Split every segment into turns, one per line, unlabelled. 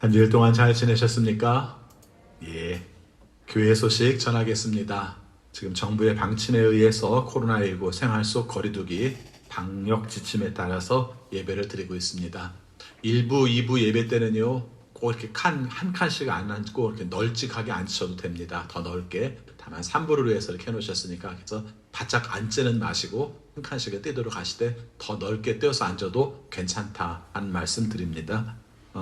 한 주일 동안 잘 지내셨습니까? 예, 교회 소식 전하겠습니다. 지금 정부의 방침에 의해서 코로나19 생활 속 거리두기 방역 지침에 따라서 예배를 드리고 있습니다. 1부, 2부 예배 때는요, 꼭 이렇게 한 칸씩 안 앉고 이렇게 널찍하게 앉으셔도 됩니다. 더 넓게. 다만 3부를 위해서 이렇게 해놓으셨으니까 그래서 바짝 앉지는 마시고 한 칸씩을 떼도록 하시되 더 넓게 떼어서 앉아도 괜찮다 하는 말씀 드립니다.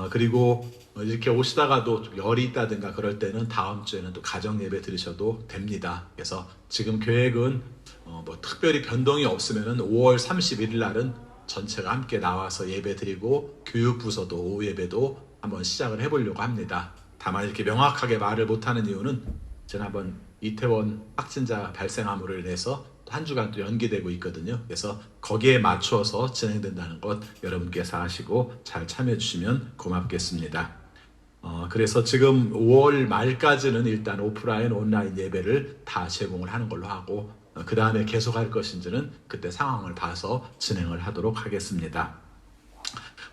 그리고 이렇게 오시다가도 좀 열이 있다든가 그럴 때는 다음 주에는 또 가정 예배 드리셔도 됩니다. 그래서 지금 계획은 뭐 특별히 변동이 없으면은 5월 31일 날은 전체가 함께 나와서 예배 드리고 교육부서도 오후 예배도 한번 시작을 해보려고 합니다. 다만 이렇게 명확하게 말을 못하는 이유는 지난번 이태원 확진자 발생함으로 인해서 한 주간 또 연기되고 있거든요. 그래서 거기에 맞추어서 진행된다는 것 여러분께서 아시고 잘 참여해 주시면 고맙겠습니다. 그래서 지금 5월 말까지는 일단 오프라인, 온라인 예배를 다 제공을 하는 걸로 하고 그 다음에 계속 할 것인지는 그때 상황을 봐서 진행을 하도록 하겠습니다.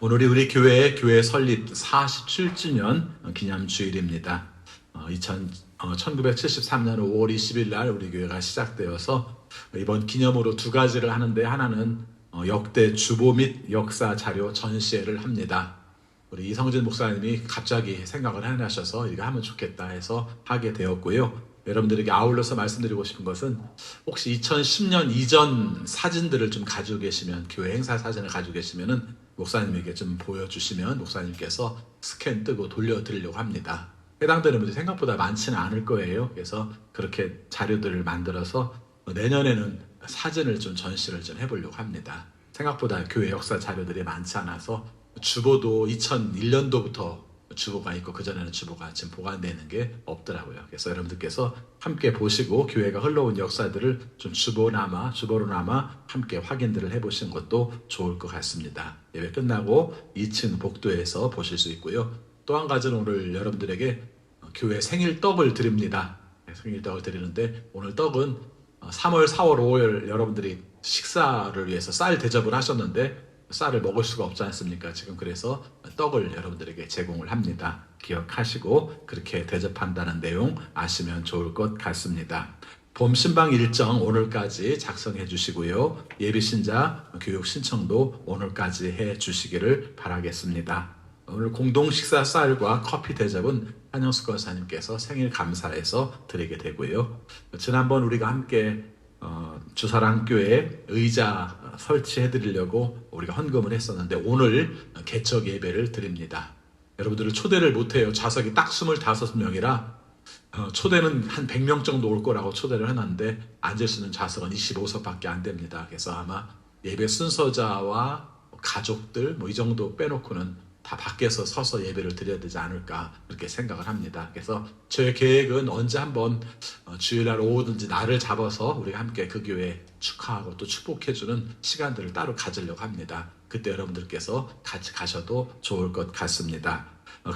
오늘이 우리 교회 설립 47주년 기념주일입니다. 1973년 5월 20일 날 우리 교회가 시작되어서 이번 기념으로 두 가지를 하는데 하나는 역대 주보 및 역사 자료 전시회를 합니다. 우리 이성진 목사님이 갑자기 생각을 해내셔서 이거 하면 좋겠다 해서 하게 되었고요. 여러분들에게 아울러서 말씀드리고 싶은 것은 혹시 2010년 이전 사진들을 좀 가지고 계시면 교회 행사 사진을 가지고 계시면은 목사님에게 좀 보여주시면 목사님께서 스캔 뜨고 돌려드리려고 합니다. 해당되는 분들이 생각보다 많지는 않을 거예요. 그래서 그렇게 자료들을 만들어서 내년에는 사진을 좀 전시를 좀 해보려고 합니다. 생각보다 교회 역사 자료들이 많지 않아서 주보도 2001년도부터 주보가 있고 그전에는 주보가 지금 보관되어 있는 게 없더라고요. 그래서 여러분들께서 함께 보시고 교회가 흘러온 역사들을 좀 주보로나마 함께 확인들을 해보시는 것도 좋을 것 같습니다. 예배 끝나고 2층 복도에서 보실 수 있고요. 또 한 가지는 오늘 여러분들에게 교회 생일떡을 드립니다. 생일떡을 드리는데 오늘 떡은 3월, 4월, 5월 여러분들이 식사를 위해서 쌀 대접을 하셨는데 쌀을 먹을 수가 없지 않습니까? 지금 그래서 떡을 여러분들에게 제공을 합니다. 기억하시고 그렇게 대접한다는 내용 아시면 좋을 것 같습니다. 봄 신방 일정 오늘까지 작성해 주시고요. 예비신자 교육 신청도 오늘까지 해 주시기를 바라겠습니다. 오늘 공동 식사 쌀과 커피 대접은 한영숙 권사님께서 생일 감사해서 드리게 되고요. 지난번 우리가 함께 주사랑교회 의자 설치해 드리려고 우리가 헌금을 했었는데 오늘 개척 예배를 드립니다. 여러분들을 초대를 못해요. 좌석이 딱 25명이라 초대는 한 100명 정도 올 거라고 초대를 해놨는데 앉을 수 있는 좌석은 25석밖에 안 됩니다. 그래서 아마 예배 순서자와 가족들 이 정도 빼놓고는 다 밖에서 서서 예배를 드려야 되지 않을까 그렇게 생각을 합니다. 그래서 저의 계획은 언제 한번 주일날 오후든지 날을 잡아서 우리가 함께 그 교회 축하하고 또 축복해주는 시간들을 따로 가지려고 합니다. 그때 여러분들께서 같이 가셔도 좋을 것 같습니다.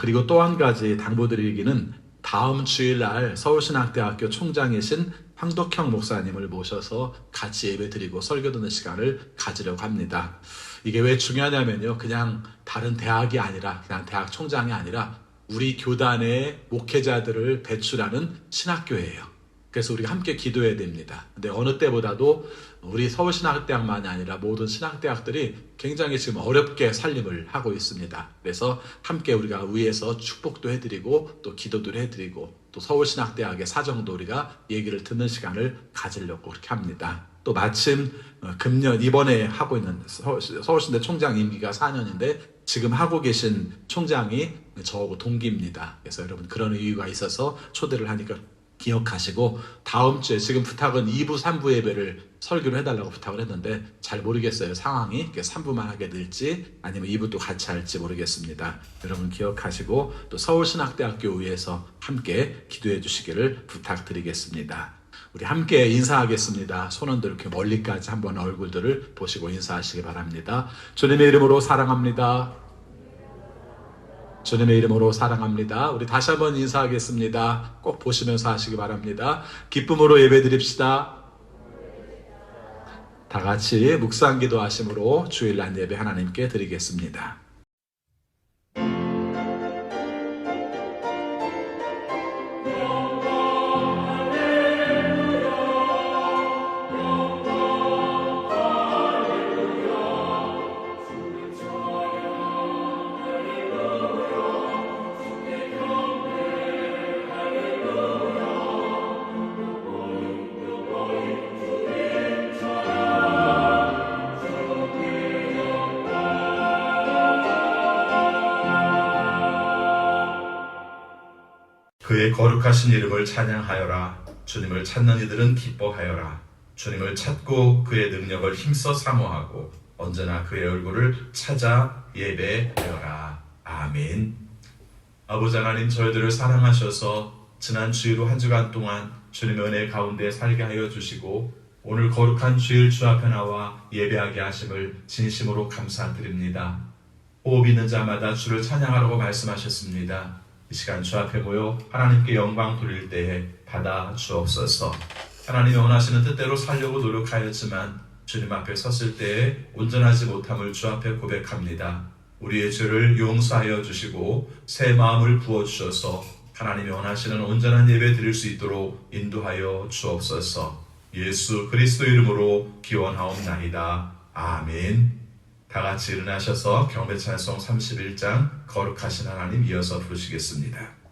그리고 또 한 가지 당부드리기는 다음 주일날 서울신학대학교 총장이신 황덕형 목사님을 모셔서 같이 예배드리고 설교 듣는 시간을 가지려고 합니다. 이게 왜 중요하냐면요. 그냥 다른 대학이 아니라 그냥 대학 총장이 아니라 우리 교단의 목회자들을 배출하는 신학교예요. 그래서 우리가 함께 기도해야 됩니다. 근데 어느 때보다도 우리 서울신학대학만이 아니라 모든 신학대학들이 굉장히 지금 어렵게 살림을 하고 있습니다. 그래서 함께 우리가 위에서 축복도 해드리고 또 기도도 해드리고 또 서울신학대학의 사정도 우리가 얘기를 듣는 시간을 가지려고 그렇게 합니다. 또 마침 금년 이번에 하고 있는 서울신대 총장 임기가 4년인데 지금 하고 계신 총장이 저하고 동기입니다. 그래서 여러분 그런 이유가 있어서 초대를 하니까 기억하시고 다음 주에 지금 부탁은 2부, 3부 예배를 설교를 해달라고 부탁을 했는데 잘 모르겠어요. 상황이 3부만 하게 될지 아니면 2부도 같이 할지 모르겠습니다. 여러분 기억하시고 또 서울신학대학교 위에서 함께 기도해 주시기를 부탁드리겠습니다. 우리 함께 인사하겠습니다. 손흔들 이렇게 멀리까지 한번 얼굴들을 보시고 인사하시기 바랍니다. 주님의 이름으로 사랑합니다. 주님의 이름으로 사랑합니다. 우리 다시 한번 인사하겠습니다. 꼭 보시면서 하시기 바랍니다. 기쁨으로 예배드립시다. 다 같이 묵상기도 하심으로 주일날 예배 하나님께 드리겠습니다. 그의 거룩하신 이름을 찬양하여라. 주님을 찾는 이들은 기뻐하여라. 주님을 찾고 그의 능력을 힘써 사모하고 언제나 그의 얼굴을 찾아 예배하여라. 아멘. 아버지 하나님, 저희들을 사랑하셔서 지난 주일로 한 주간 동안 주님의 은혜 가운데 살게 하여 주시고 오늘 거룩한 주일 주 앞에 나와 예배하게 하심을 진심으로 감사드립니다. 호흡 있는 자마다 주를 찬양하라고 말씀하셨습니다. 이 시간 주 앞에 모여 하나님께 영광 돌릴 때에 받아 주옵소서. 하나님이 원하시는 뜻대로 살려고 노력하였지만 주님 앞에 섰을 때에 온전하지 못함을 주 앞에 고백합니다. 우리의 죄를 용서하여 주시고 새 마음을 부어주셔서 하나님이 원하시는 온전한 예배 드릴 수 있도록 인도하여 주옵소서. 예수 그리스도 이름으로 기원하옵나이다. 아멘. 다 같이 일어나셔서 경배 찬송 31장 거룩하신 하나님 이어서 부르시겠습니다.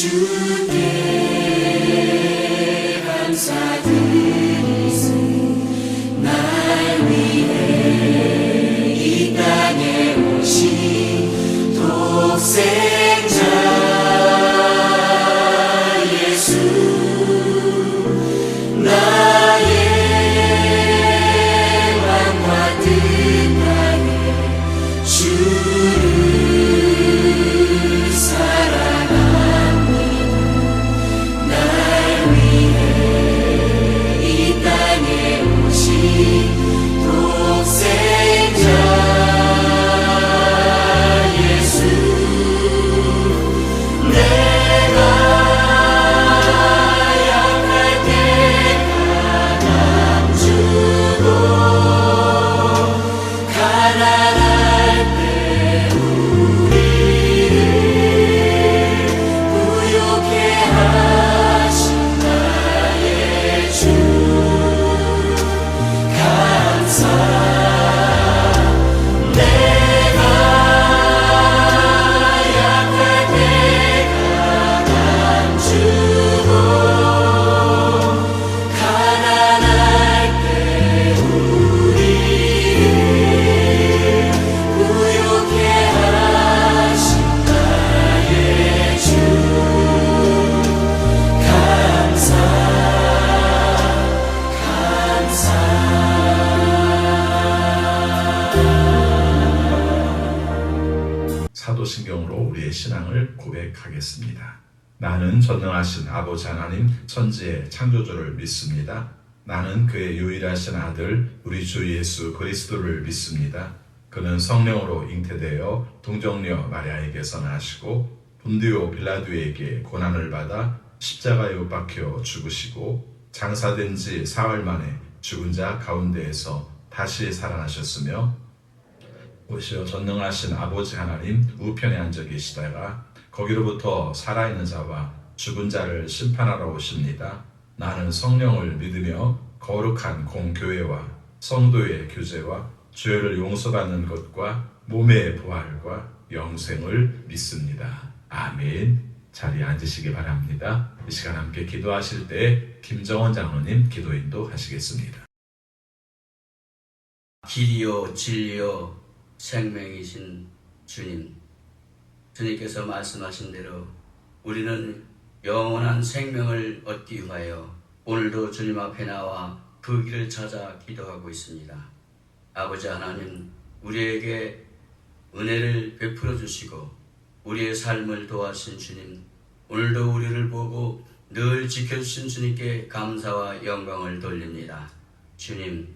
주를
사도신경으로 우리의 신앙을 고백하겠습니다. 나는 전능하신 아버지 하나님 천지의 창조주를 믿습니다. 나는 그의 유일하신 아들 우리 주 예수 그리스도를 믿습니다. 그는 성령으로 잉태되어 동정녀 마리아에게서 나시고 본디오 빌라도에게 고난을 받아 십자가에 못 박혀 죽으시고 장사된 지 사흘 만에 죽은 자 가운데에서 다시 살아나셨으며 오시어 전능하신 아버지 하나님 우편에 앉아 계시다가 거기로부터 살아있는 자와 죽은 자를 심판하러 오십니다. 나는 성령을 믿으며 거룩한 공교회와 성도의 교제와 죄를 용서받는 것과 몸의 부활과 영생을 믿습니다. 아멘. 자리에 앉으시기 바랍니다. 이 시간 함께 기도하실 때 김정원 장로님 기도 인도하시겠습니다.
길이요 진리요 생명이신 주님, 주님께서 말씀하신 대로 우리는 영원한 생명을 얻기 위하여 오늘도 주님 앞에 나와 그 길을 찾아 기도하고 있습니다. 아버지 하나님, 우리에게 은혜를 베풀어 주시고 우리의 삶을 도와주신 주님, 오늘도 우리를 보고 늘 지켜주신 주님께 감사와 영광을 돌립니다. 주님,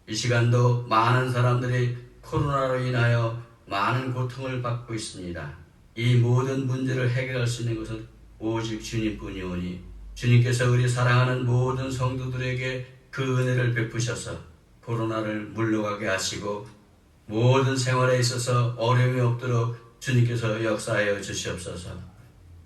이 시간도 많은 사람들이 코로나로 인하여 많은 고통을 받고 있습니다. 이 모든 문제를 해결할 수 있는 것은 오직 주님뿐이오니 주님께서 우리 사랑하는 모든 성도들에게 그 은혜를 베푸셔서 코로나를 물러가게 하시고 모든 생활에 있어서 어려움이 없도록 주님께서 역사하여 주시옵소서.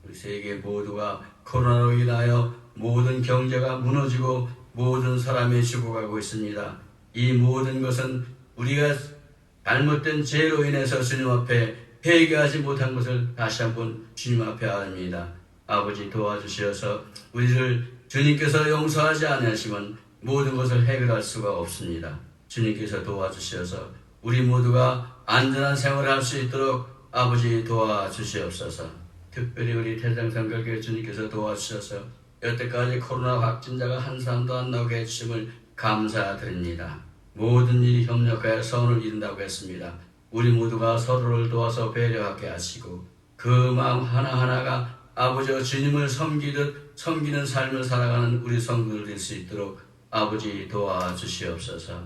우리 세계 모두가 코로나로 인하여 모든 경제가 무너지고 모든 사람이 죽어가고 있습니다. 이 모든 것은 우리가 잘못된 죄로 인해서 주님 앞에 회개하지 못한 것을 다시 한번 주님 앞에 아닙니다. 아버지 도와주시어서 우리를 주님께서 용서하지 않으시면 모든 것을 해결할 수가 없습니다. 주님께서 도와주시어서 우리 모두가 안전한 생활을 할 수 있도록 아버지 도와주시옵소서. 특별히 우리 대장성결교회 주님께서 도와주셔서 여태까지 코로나 확진자가 한 사람도 안 나오게 해주심을 감사드립니다. 모든 일이 협력하여 선을 이룬다고 했습니다. 우리 모두가 서로를 도와서 배려하게 하시고 그 마음 하나하나가 아버지와 주님을 섬기는 삶을 살아가는 우리 성도들 될 수 있도록 아버지 도와주시옵소서.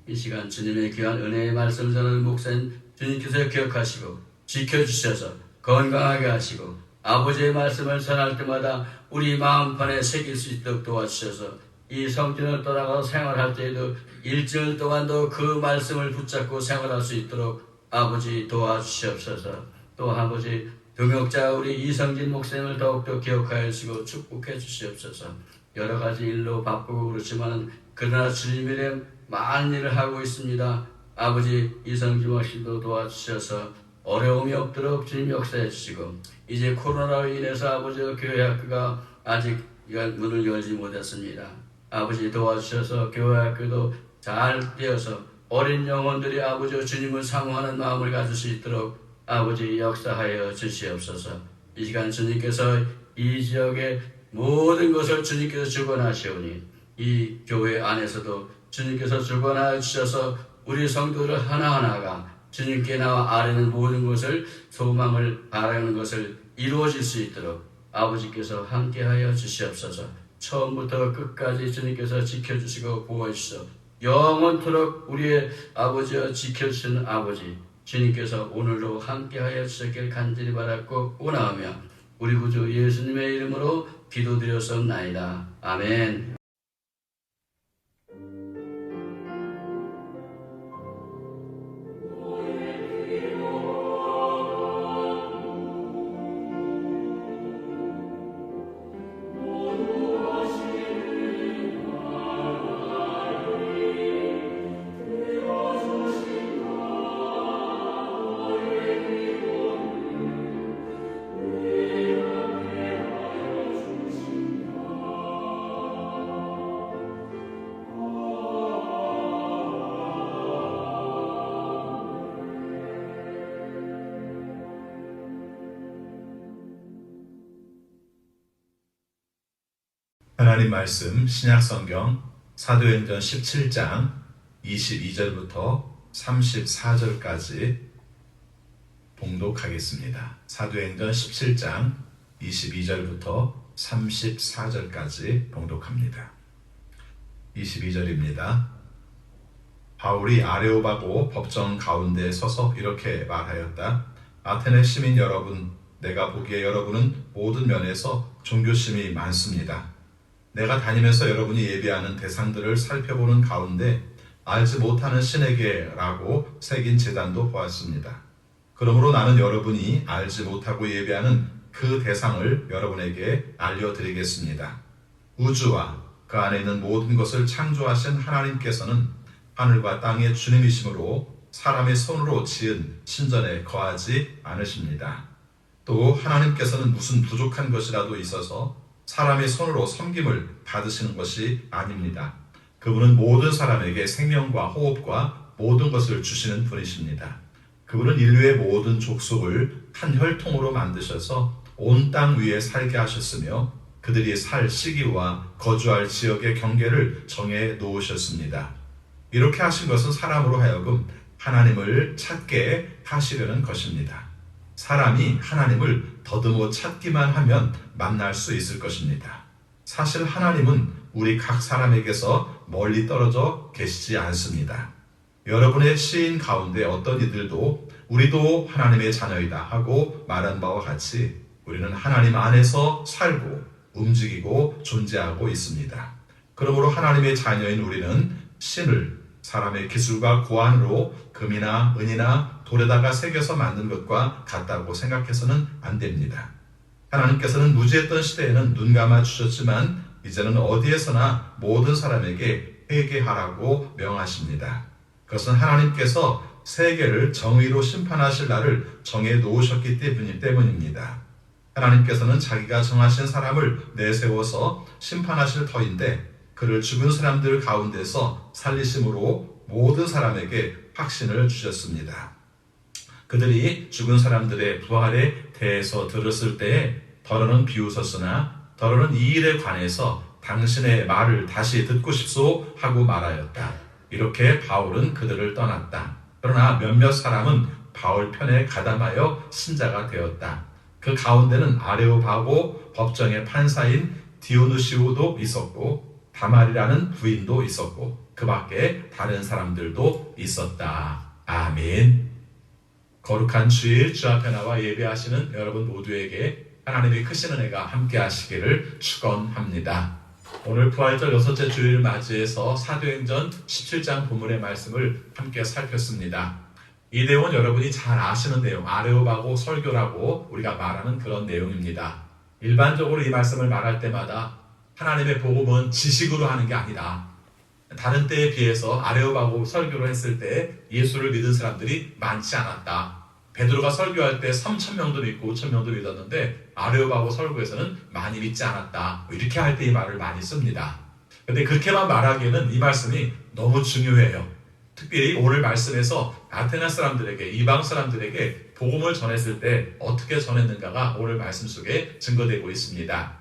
이 시간 주님의 귀한 은혜의 말씀을 전하는 목사님 주님께서 기억하시고 지켜주셔서 건강하게 하시고 아버지의 말씀을 전할 때마다 우리 마음판에 새길 수 있도록 도와주셔서 이 성전을 떠나가서 생활할 때에도 일주일 동안도 그 말씀을 붙잡고 생활할 수 있도록 아버지 도와주시옵소서. 또 아버지 동역자 우리 이성진 목사님을 더욱더 기억하여 주시고 축복해 주시옵소서. 여러 가지 일로 바쁘고 그렇지만 그러나 주님의 이름 많은 일을 하고 있습니다. 아버지 이성진 목사님도 도와주셔서 어려움이 없도록 주님 역사해 주시고 이제 코로나로 인해서 아버지 교회 학교가 아직 문을 열지 못했습니다. 아버지 도와주셔서 교회 학교도 잘 되어서 어린 영혼들이 아버지 주님을 사모하는 마음을 가질 수 있도록 아버지 역사하여 주시옵소서. 이 시간 주님께서 이 지역의 모든 것을 주님께서 주관하시오니 이 교회 안에서도 주님께서 주관하여 주셔서 우리 성도들 하나하나가 주님께 나와 아뢰는 모든 것을 소망을 바라는 것을 이루어질 수 있도록 아버지께서 함께하여 주시옵소서. 처음부터 끝까지 주님께서 지켜주시고 보호해주시고 영원토록 우리의 아버지와 지켜주시는 아버지 주님께서 오늘도 함께하여 주시길 간절히 바랐고 원하며 우리 구주 예수님의 이름으로 기도드렸옵나이다. 아멘.
하나님 말씀 신약성경 사도행전 17장 22절부터 34절까지 봉독하겠습니다. 사도행전 17장 22절부터 34절까지 봉독합니다. 22절입니다. 바울이 아레오바고 법정 가운데 서서 이렇게 말하였다. 아테네 시민 여러분, 내가 보기에 여러분은 모든 면에서 종교심이 많습니다. 내가 다니면서 여러분이 예배하는 대상들을 살펴보는 가운데 알지 못하는 신에게라고 새긴 제단도 보았습니다. 그러므로 나는 여러분이 알지 못하고 예배하는 그 대상을 여러분에게 알려드리겠습니다. 우주와 그 안에 있는 모든 것을 창조하신 하나님께서는 하늘과 땅의 주님이시므로 사람의 손으로 지은 신전에 거하지 않으십니다. 또 하나님께서는 무슨 부족한 것이라도 있어서 사람의 손으로 섬김을 받으시는 것이 아닙니다. 그분은 모든 사람에게 생명과 호흡과 모든 것을 주시는 분이십니다. 그분은 인류의 모든 족속을 한 혈통으로 만드셔서 온 땅 위에 살게 하셨으며 그들이 살 시기와 거주할 지역의 경계를 정해 놓으셨습니다. 이렇게 하신 것은 사람으로 하여금 하나님을 찾게 하시려는 것입니다. 사람이 하나님을 더듬어 찾기만 하면 만날 수 있을 것입니다. 사실 하나님은 우리 각 사람에게서 멀리 떨어져 계시지 않습니다. 여러분의 시인 가운데 어떤 이들도 우리도 하나님의 자녀이다 하고 말한 바와 같이 우리는 하나님 안에서 살고 움직이고 존재하고 있습니다. 그러므로 하나님의 자녀인 우리는 신을 사람의 기술과 고안으로 금이나 은이나 돌에다가 새겨서 만든 것과 같다고 생각해서는 안 됩니다. 하나님께서는 무지했던 시대에는 눈 감아 주셨지만 이제는 어디에서나 모든 사람에게 회개하라고 명하십니다. 그것은 하나님께서 세계를 정의로 심판하실 날을 정해 놓으셨기 때문입니다. 하나님께서는 자기가 정하신 사람을 내세워서 심판하실 터인데 그를 죽은 사람들 가운데서 살리심으로 모든 사람에게 확신을 주셨습니다. 그들이 죽은 사람들의 부활에 대해서 들었을 때에 더러는 비웃었으나 더러는 이 일에 관해서 당신의 말을 다시 듣고 싶소 하고 말하였다. 이렇게 바울은 그들을 떠났다. 그러나 몇몇 사람은 바울 편에 가담하여 신자가 되었다. 그 가운데는 아레오바고 법정의 판사인 디오누시오도 있었고 다말이라는 부인도 있었고 그 밖에 다른 사람들도 있었다. 아멘. 거룩한 주일 주 앞에 나와 예배하시는 여러분 모두에게 하나님의 크신 은혜가 함께 하시기를 축원합니다. 오늘 부활절 여섯째 주일을 맞이해서 사도행전 17장 본문의 말씀을 함께 살폈습니다. 이 내용은 여러분이 잘 아시는 내용, 아레오바고 설교라고 우리가 말하는 그런 내용입니다. 일반적으로 이 말씀을 말할 때마다 하나님의 복음은 지식으로 하는 게 아니다. 다른 때에 비해서 아레오바고 설교를 했을 때 예수를 믿은 사람들이 많지 않았다. 베드로가 설교할 때 3,000명도 믿고 5,000명도 믿었는데 아레오바고 설교에서는 많이 믿지 않았다. 이렇게 할 때 이 말을 많이 씁니다. 근데 그렇게만 말하기에는 이 말씀이 너무 중요해요. 특별히 오늘 말씀에서 아테네 사람들에게, 이방 사람들에게 복음을 전했을 때 어떻게 전했는가가 오늘 말씀 속에 증거되고 있습니다.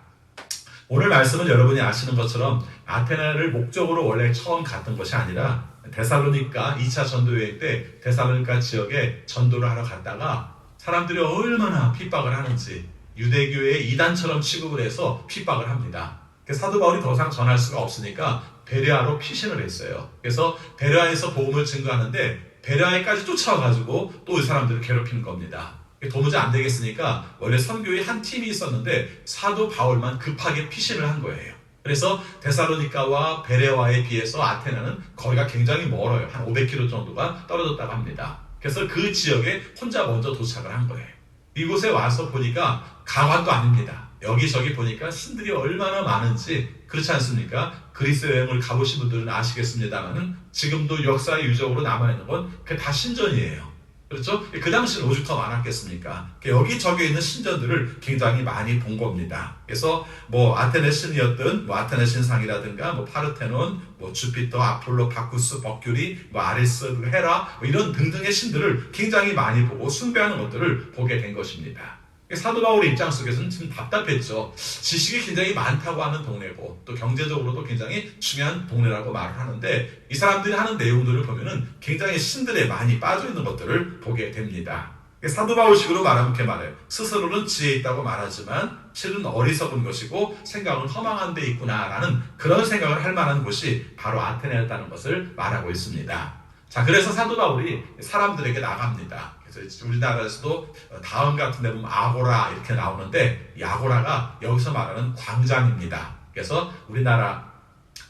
오늘 말씀은 여러분이 아시는 것처럼 아테네를 목적으로 원래 처음 갔던 것이 아니라 데살로니가 2차 전도 여행 때 데살로니가 지역에 전도를 하러 갔다가 사람들이 얼마나 핍박을 하는지 유대교의 이단처럼 취급을 해서 핍박을 합니다. 사도 바울이 더 이상 전할 수가 없으니까 베레아로 피신을 했어요. 그래서 베레아에서 복음을 증거하는데 베레아에까지 쫓아와가지고 또 이 사람들을 괴롭히는 겁니다. 도무지 안 되겠으니까 원래 선교의 한 팀이 있었는데 사도 바울만 급하게 피신을 한 거예요. 그래서 데살로니가와 베레아에 비해서 아테네는 거리가 굉장히 멀어요. 한 500km 정도가 떨어졌다고 합니다. 그래서 그 지역에 혼자 먼저 도착을 한 거예요. 이곳에 와서 보니까 강화도 아닙니다. 여기저기 보니까 신들이 얼마나 많은지 그렇지 않습니까? 그리스 여행을 가보신 분들은 아시겠습니다만 지금도 역사의 유적으로 남아있는 건 그게 다 신전이에요. 그렇죠? 그 당시는 오죽 더 많았겠습니까? 여기저기 있는 신전들을 굉장히 많이 본 겁니다. 그래서 아테네 신이었던 아테네 신상이라든가 파르테논, 주피터, 아폴로, 바쿠스, 머큐리, 아리스, 헤라 이런 등등의 신들을 굉장히 많이 보고 숭배하는 것들을 보게 된 것입니다. 사도 바울의 입장 속에서는 좀 답답했죠. 지식이 굉장히 많다고 하는 동네고 또 경제적으로도 굉장히 중요한 동네라고 말을 하는데 이 사람들이 하는 내용들을 보면은 굉장히 신들에 많이 빠져있는 것들을 보게 됩니다. 사도 바울식으로 말하면 이렇게 말해요. 스스로는 지혜 있다고 말하지만 실은 어리석은 것이고 생각은 허망한 데 있구나라는 그런 생각을 할 만한 곳이 바로 아테네였다는 것을 말하고 있습니다. 자, 그래서 사도 바울이 사람들에게 나갑니다. 그래서 우리나라에서도 다음 같은 데 보면 아고라 이렇게 나오는데 이 아고라가 여기서 말하는 광장입니다. 그래서 우리나라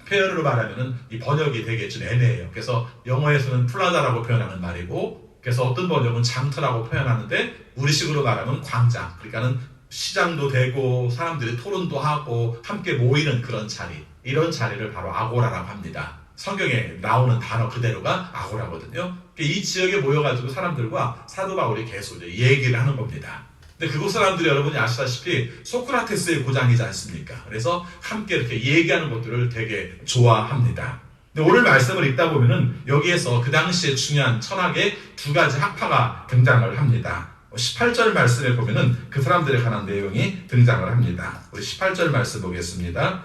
표현으로 말하면은 이 번역이 되게 좀 애매해요. 그래서 영어에서는 플라자라고 표현하는 말이고, 그래서 어떤 번역은 장터라고 표현하는데 우리식으로 말하면 광장. 그러니까는 시장도 되고 사람들이 토론도 하고 함께 모이는 그런 자리. 이런 자리를 바로 아고라라고 합니다. 성경에 나오는 단어 그대로가 아고라거든요. 이 지역에 모여가지고 사람들과 사도 바울이 계속 얘기를 하는 겁니다. 근데 그곳 사람들이 여러분이 아시다시피 소크라테스의 고장이지 않습니까? 그래서 함께 이렇게 얘기하는 것들을 되게 좋아합니다. 근데 오늘 말씀을 읽다 보면은 여기에서 그 당시에 중요한 철학의 두 가지 학파가 등장을 합니다. 18절 말씀에 보면은 그 사람들에 관한 내용이 등장을 합니다. 우리 18절 말씀 보겠습니다.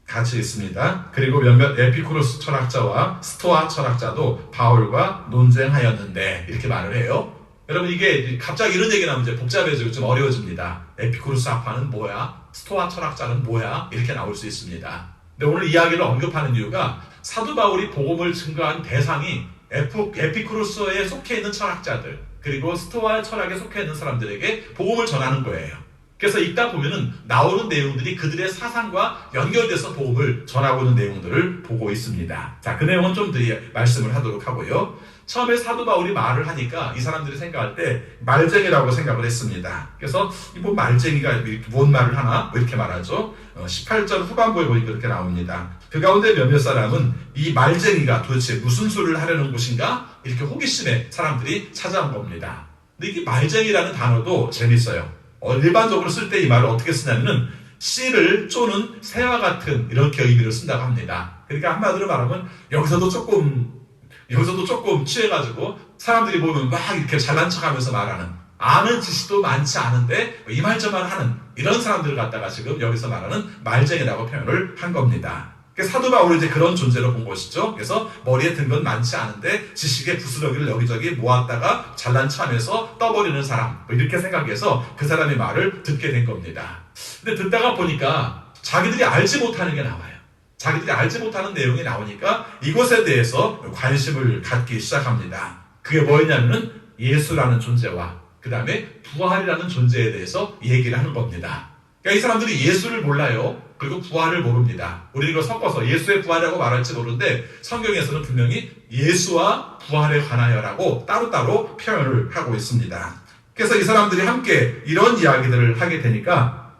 같이 있습니다. 그리고 몇몇 에피쿠로스 철학자와 스토아 철학자도 바울과 논쟁하였는데 이렇게 말을 해요. 여러분 이게 갑자기 이런 얘기 나오면 이제 복잡해지고 좀 어려워집니다. 에피쿠로스 학파는 뭐야? 스토아 철학자는 뭐야? 이렇게 나올 수 있습니다. 근데 오늘 이야기를 언급하는 이유가 사도 바울이 복음을 증거한 대상이 에피쿠로스에 속해 있는 철학자들 그리고 스토아 철학에 속해 있는 사람들에게 복음을 전하는 거예요. 그래서 읽다 보면은 나오는 내용들이 그들의 사상과 연결돼서 복음을 전하고 있는 내용들을 보고 있습니다. 자, 그 내용은 좀 더 말씀을 하도록 하고요. 처음에 사도 바울이 말을 하니까 이 사람들이 생각할 때 말쟁이라고 생각을 했습니다. 그래서 뭐 말쟁이가 뭔 말을 하나? 뭐 이렇게 말하죠. 18절 후반부에 보니까 그렇게 나옵니다. 그 가운데 몇몇 사람은 이 말쟁이가 도대체 무슨 소리를 하려는 곳인가? 이렇게 호기심에 사람들이 찾아온 겁니다. 근데 이게 말쟁이라는 단어도 재밌어요. 일반적으로 쓸 때 이 말을 어떻게 쓰냐면은 씨를 쪼는 새와 같은 이렇게 의미를 쓴다고 합니다. 그러니까 한마디로 말하면 여기서도 조금 취해가지고 사람들이 보면 막 이렇게 잘난 척하면서 말하는 아는 지식도 많지 않은데 이말저말 하는 이런 사람들을 갖다가 지금 여기서 말하는 말쟁이라고 표현을 한 겁니다. 사도 바울이 이제 그런 존재로 본 것이죠. 그래서 머리에 든 건 많지 않은데 지식의 부스러기를 여기저기 모았다가 잘난 척하면서 떠버리는 사람 이렇게 생각해서 그 사람의 말을 듣게 된 겁니다. 근데 듣다가 보니까 자기들이 알지 못하는 게 나와요. 자기들이 알지 못하는 내용이 나오니까 이것에 대해서 관심을 갖기 시작합니다. 그게 뭐였냐면은 예수라는 존재와 그 다음에 부활이라는 존재에 대해서 얘기를 하는 겁니다. 그러니까 이 사람들이 예수를 몰라요. 그리고 부활을 모릅니다. 우리는 이걸 섞어서 예수의 부활이라고 말할지 모르는데 성경에서는 분명히 예수와 부활에 관하여라고 따로따로 표현을 하고 있습니다. 그래서 이 사람들이 함께 이런 이야기들을 하게 되니까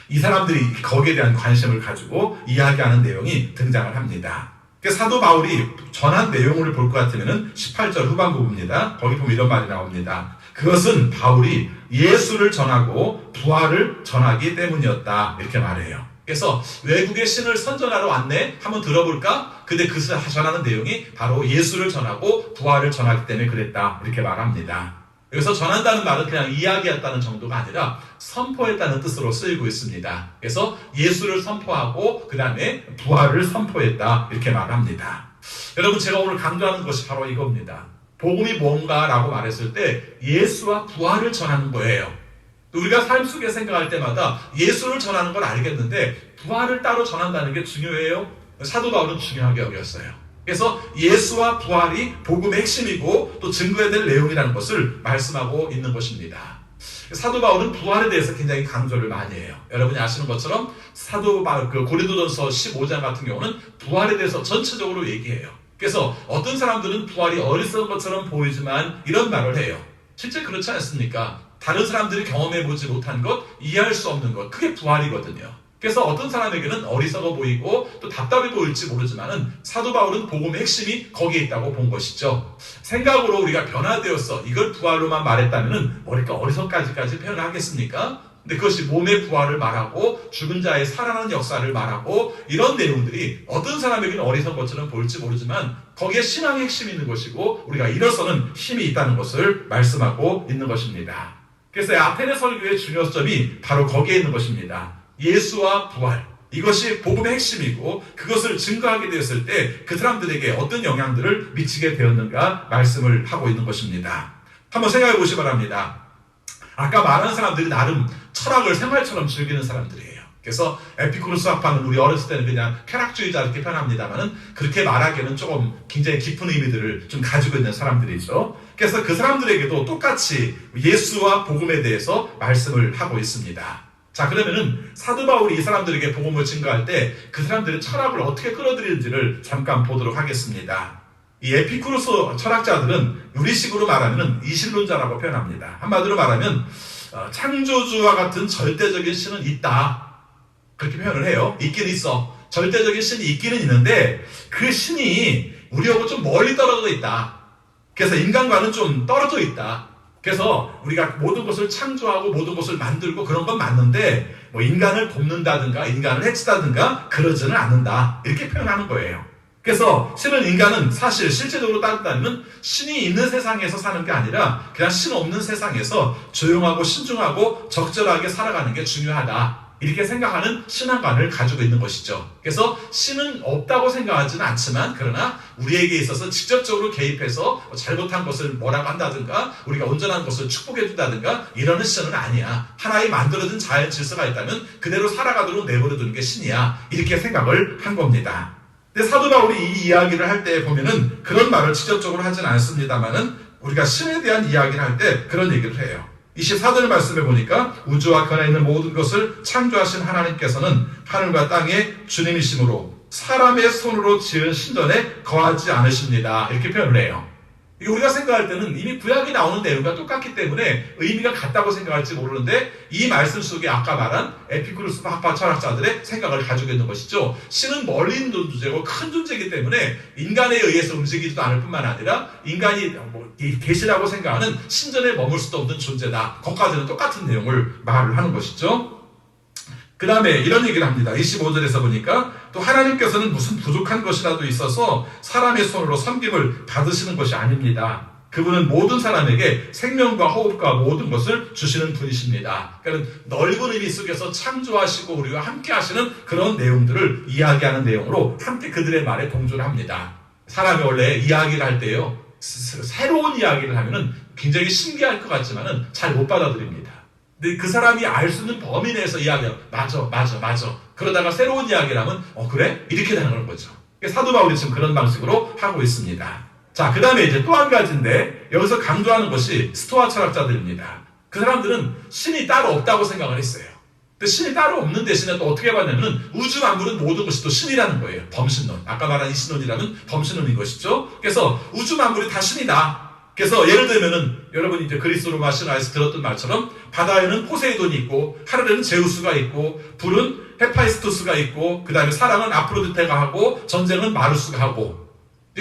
이 사람들이 거기에 대한 관심을 가지고 이야기하는 내용이 등장을 합니다. 사도 바울이 전한 내용을 볼 것 같으면 18절 후반부입니다. 거기 보면 이런 말이 나옵니다. 그것은 바울이 예수를 전하고 부활을 전하기 때문이었다. 이렇게 말해요. 그래서 외국의 신을 선전하러 왔네? 한번 들어볼까? 근데 그 전하는 내용이 바로 예수를 전하고 부활을 전하기 때문에 그랬다. 이렇게 말합니다. 여기서 전한다는 말은 그냥 이야기했다는 정도가 아니라 선포했다는 뜻으로 쓰이고 있습니다. 그래서 예수를 선포하고 그 다음에 부활을 선포했다. 이렇게 말합니다. 여러분 제가 오늘 강조하는 것이 바로 이겁니다. 복음이 뭔가라고 말했을 때 예수와 부활을 전하는 거예요. 우리가 삶 속에 생각할 때마다 예수를 전하는 걸 알겠는데 부활을 따로 전한다는 게 중요해요. 사도 바울은 중요하게 여겼어요. 그래서 예수와 부활이 복음의 핵심이고 또 증거해야 될 내용이라는 것을 말씀하고 있는 것입니다. 사도 바울은 부활에 대해서 굉장히 강조를 많이 해요. 여러분이 아시는 것처럼 사도 바울 고린도전서 15장 같은 경우는 부활에 대해서 전체적으로 얘기해요. 그래서 어떤 사람들은 부활이 어리석은 것처럼 보이지만 이런 말을 해요. 실제 그렇지 않습니까? 다른 사람들이 경험해보지 못한 것, 이해할 수 없는 것, 그게 부활이거든요. 그래서 어떤 사람에게는 어리석어 보이고 또 답답해 보일지 모르지만은 사도 바울은 복음의 핵심이 거기에 있다고 본 것이죠. 생각으로 우리가 변화되었어. 이걸 부활로만 말했다면은 머리가 어리석까지까지 표현을 하겠습니까? 근데 그것이 몸의 부활을 말하고 죽은 자의 살아나는 역사를 말하고 이런 내용들이 어떤 사람에게는 어리석은 것처럼 보일지 모르지만 거기에 신앙의 핵심이 있는 것이고 우리가 일어서는 힘이 있다는 것을 말씀하고 있는 것입니다. 그래서 아테네 설교의 중요점이 바로 거기에 있는 것입니다. 예수와 부활, 이것이 복음의 핵심이고 그것을 증거하게 되었을 때 그 사람들에게 어떤 영향들을 미치게 되었는가 말씀을 하고 있는 것입니다. 한번 생각해 보시기 바랍니다. 아까 말한 사람들이 나름 철학을 생활처럼 즐기는 사람들이에요. 그래서 에피쿠로스 학파는 우리 어렸을 때는 그냥 쾌락주의자 이렇게 표현합니다만은 그렇게 말하기에는 조금 굉장히 깊은 의미들을 좀 가지고 있는 사람들이죠. 그래서 그 사람들에게도 똑같이 예수와 복음에 대해서 말씀을 하고 있습니다. 자, 그러면은 사도 바울이 이 사람들에게 복음을 증거할 때 그 사람들의 철학을 어떻게 끌어들이는지를 잠깐 보도록 하겠습니다. 이 에피쿠로스 철학자들은 우리식으로 말하면 이신론자라고 표현합니다. 한마디로 말하면 창조주와 같은 절대적인 신은 있다, 그렇게 표현을 해요. 있긴 있어. 절대적인 신이 있기는 있는데 그 신이 우리하고 좀 멀리 떨어져 있다. 그래서 인간과는 좀 떨어져 있다. 그래서 우리가 모든 것을 창조하고 모든 것을 만들고 그런 건 맞는데 뭐 인간을 돕는다든가 인간을 해치다든가 그러지는 않는다, 이렇게 표현하는 거예요. 그래서 실은 인간은 사실 실제적으로 따진다면 신이 있는 세상에서 사는 게 아니라 그냥 신 없는 세상에서 조용하고 신중하고 적절하게 살아가는 게 중요하다, 이렇게 생각하는 신앙관을 가지고 있는 것이죠. 그래서 신은 없다고 생각하지는 않지만 그러나 우리에게 있어서 직접적으로 개입해서 잘못한 것을 뭐라고 한다든가 우리가 온전한 것을 축복해 준다든가 이러는 신은 아니야. 하나의 만들어진 자연 질서가 있다면 그대로 살아가도록 내버려 두는 게 신이야, 이렇게 생각을 한 겁니다. 근데 사도 바울이 이 이야기를 할 때 보면은 그런 말을 직접적으로 하진 않습니다만은 우리가 신에 대한 이야기를 할 때 그런 얘기를 해요. 24절 말씀에 보니까 우주와 그 안에 있는 모든 것을 창조하신 하나님께서는 하늘과 땅의 주님이심으로 사람의 손으로 지은 신전에 거하지 않으십니다, 이렇게 표현을 해요. 우리가 생각할 때는 이미 구약이 나오는 내용과 똑같기 때문에 의미가 같다고 생각할지 모르는데 이 말씀 속에 아까 말한 에피쿠로스 학파 철학자들의 생각을 가지고 있는 것이죠. 신은 멀리 있는 존재고 큰 존재이기 때문에 인간에 의해서 움직이지도 않을 뿐만 아니라 인간이 계시라고 생각하는 신전에 머물 수도 없는 존재다. 거기까지는 똑같은 내용을 말을 하는 것이죠. 그 다음에 이런 얘기를 합니다. 25절에서 보니까 또 하나님께서는 무슨 부족한 것이라도 있어서 사람의 손으로 섬김을 받으시는 것이 아닙니다. 그분은 모든 사람에게 생명과 호흡과 모든 것을 주시는 분이십니다. 그러니까 넓은 의미 속에서 창조하시고 우리와 함께 하시는 그런 내용들을 이야기하는 내용으로 함께 그들의 말에 동조를 합니다. 사람이 원래 이야기를 할 때요, 새로운 이야기를 하면은 굉장히 신기할 것 같지만은 잘 못 받아들입니다. 근데 그 사람이 알 수 있는 범위 내에서 이야기하면 맞아. 그러다가 새로운 이야기를 하면 그래? 이렇게 되는 거죠. 사도 바울이 지금 그런 방식으로 하고 있습니다. 자, 그 다음에 이제 또 한 가지인데 여기서 강조하는 것이 스토아 철학자들입니다. 그 사람들은 신이 따로 없다고 생각을 했어요. 근데 신이 따로 없는 대신에 또 어떻게 봤냐면 우주 만물은 모든 것이 또 신이라는 거예요. 범신론. 아까 말한 이 신론이라면 범신론인 것이죠. 그래서 우주 만물이 다 신이다. 그래서 예를 들면은 여러분이 이제 그리스 로마 신화에서 들었던 말처럼 바다에는 포세이돈이 있고 하늘에는 제우스가 있고 불은 헤파이스토스가 있고 그 다음에 사랑은 아프로디테가 하고 전쟁은 마르스가 하고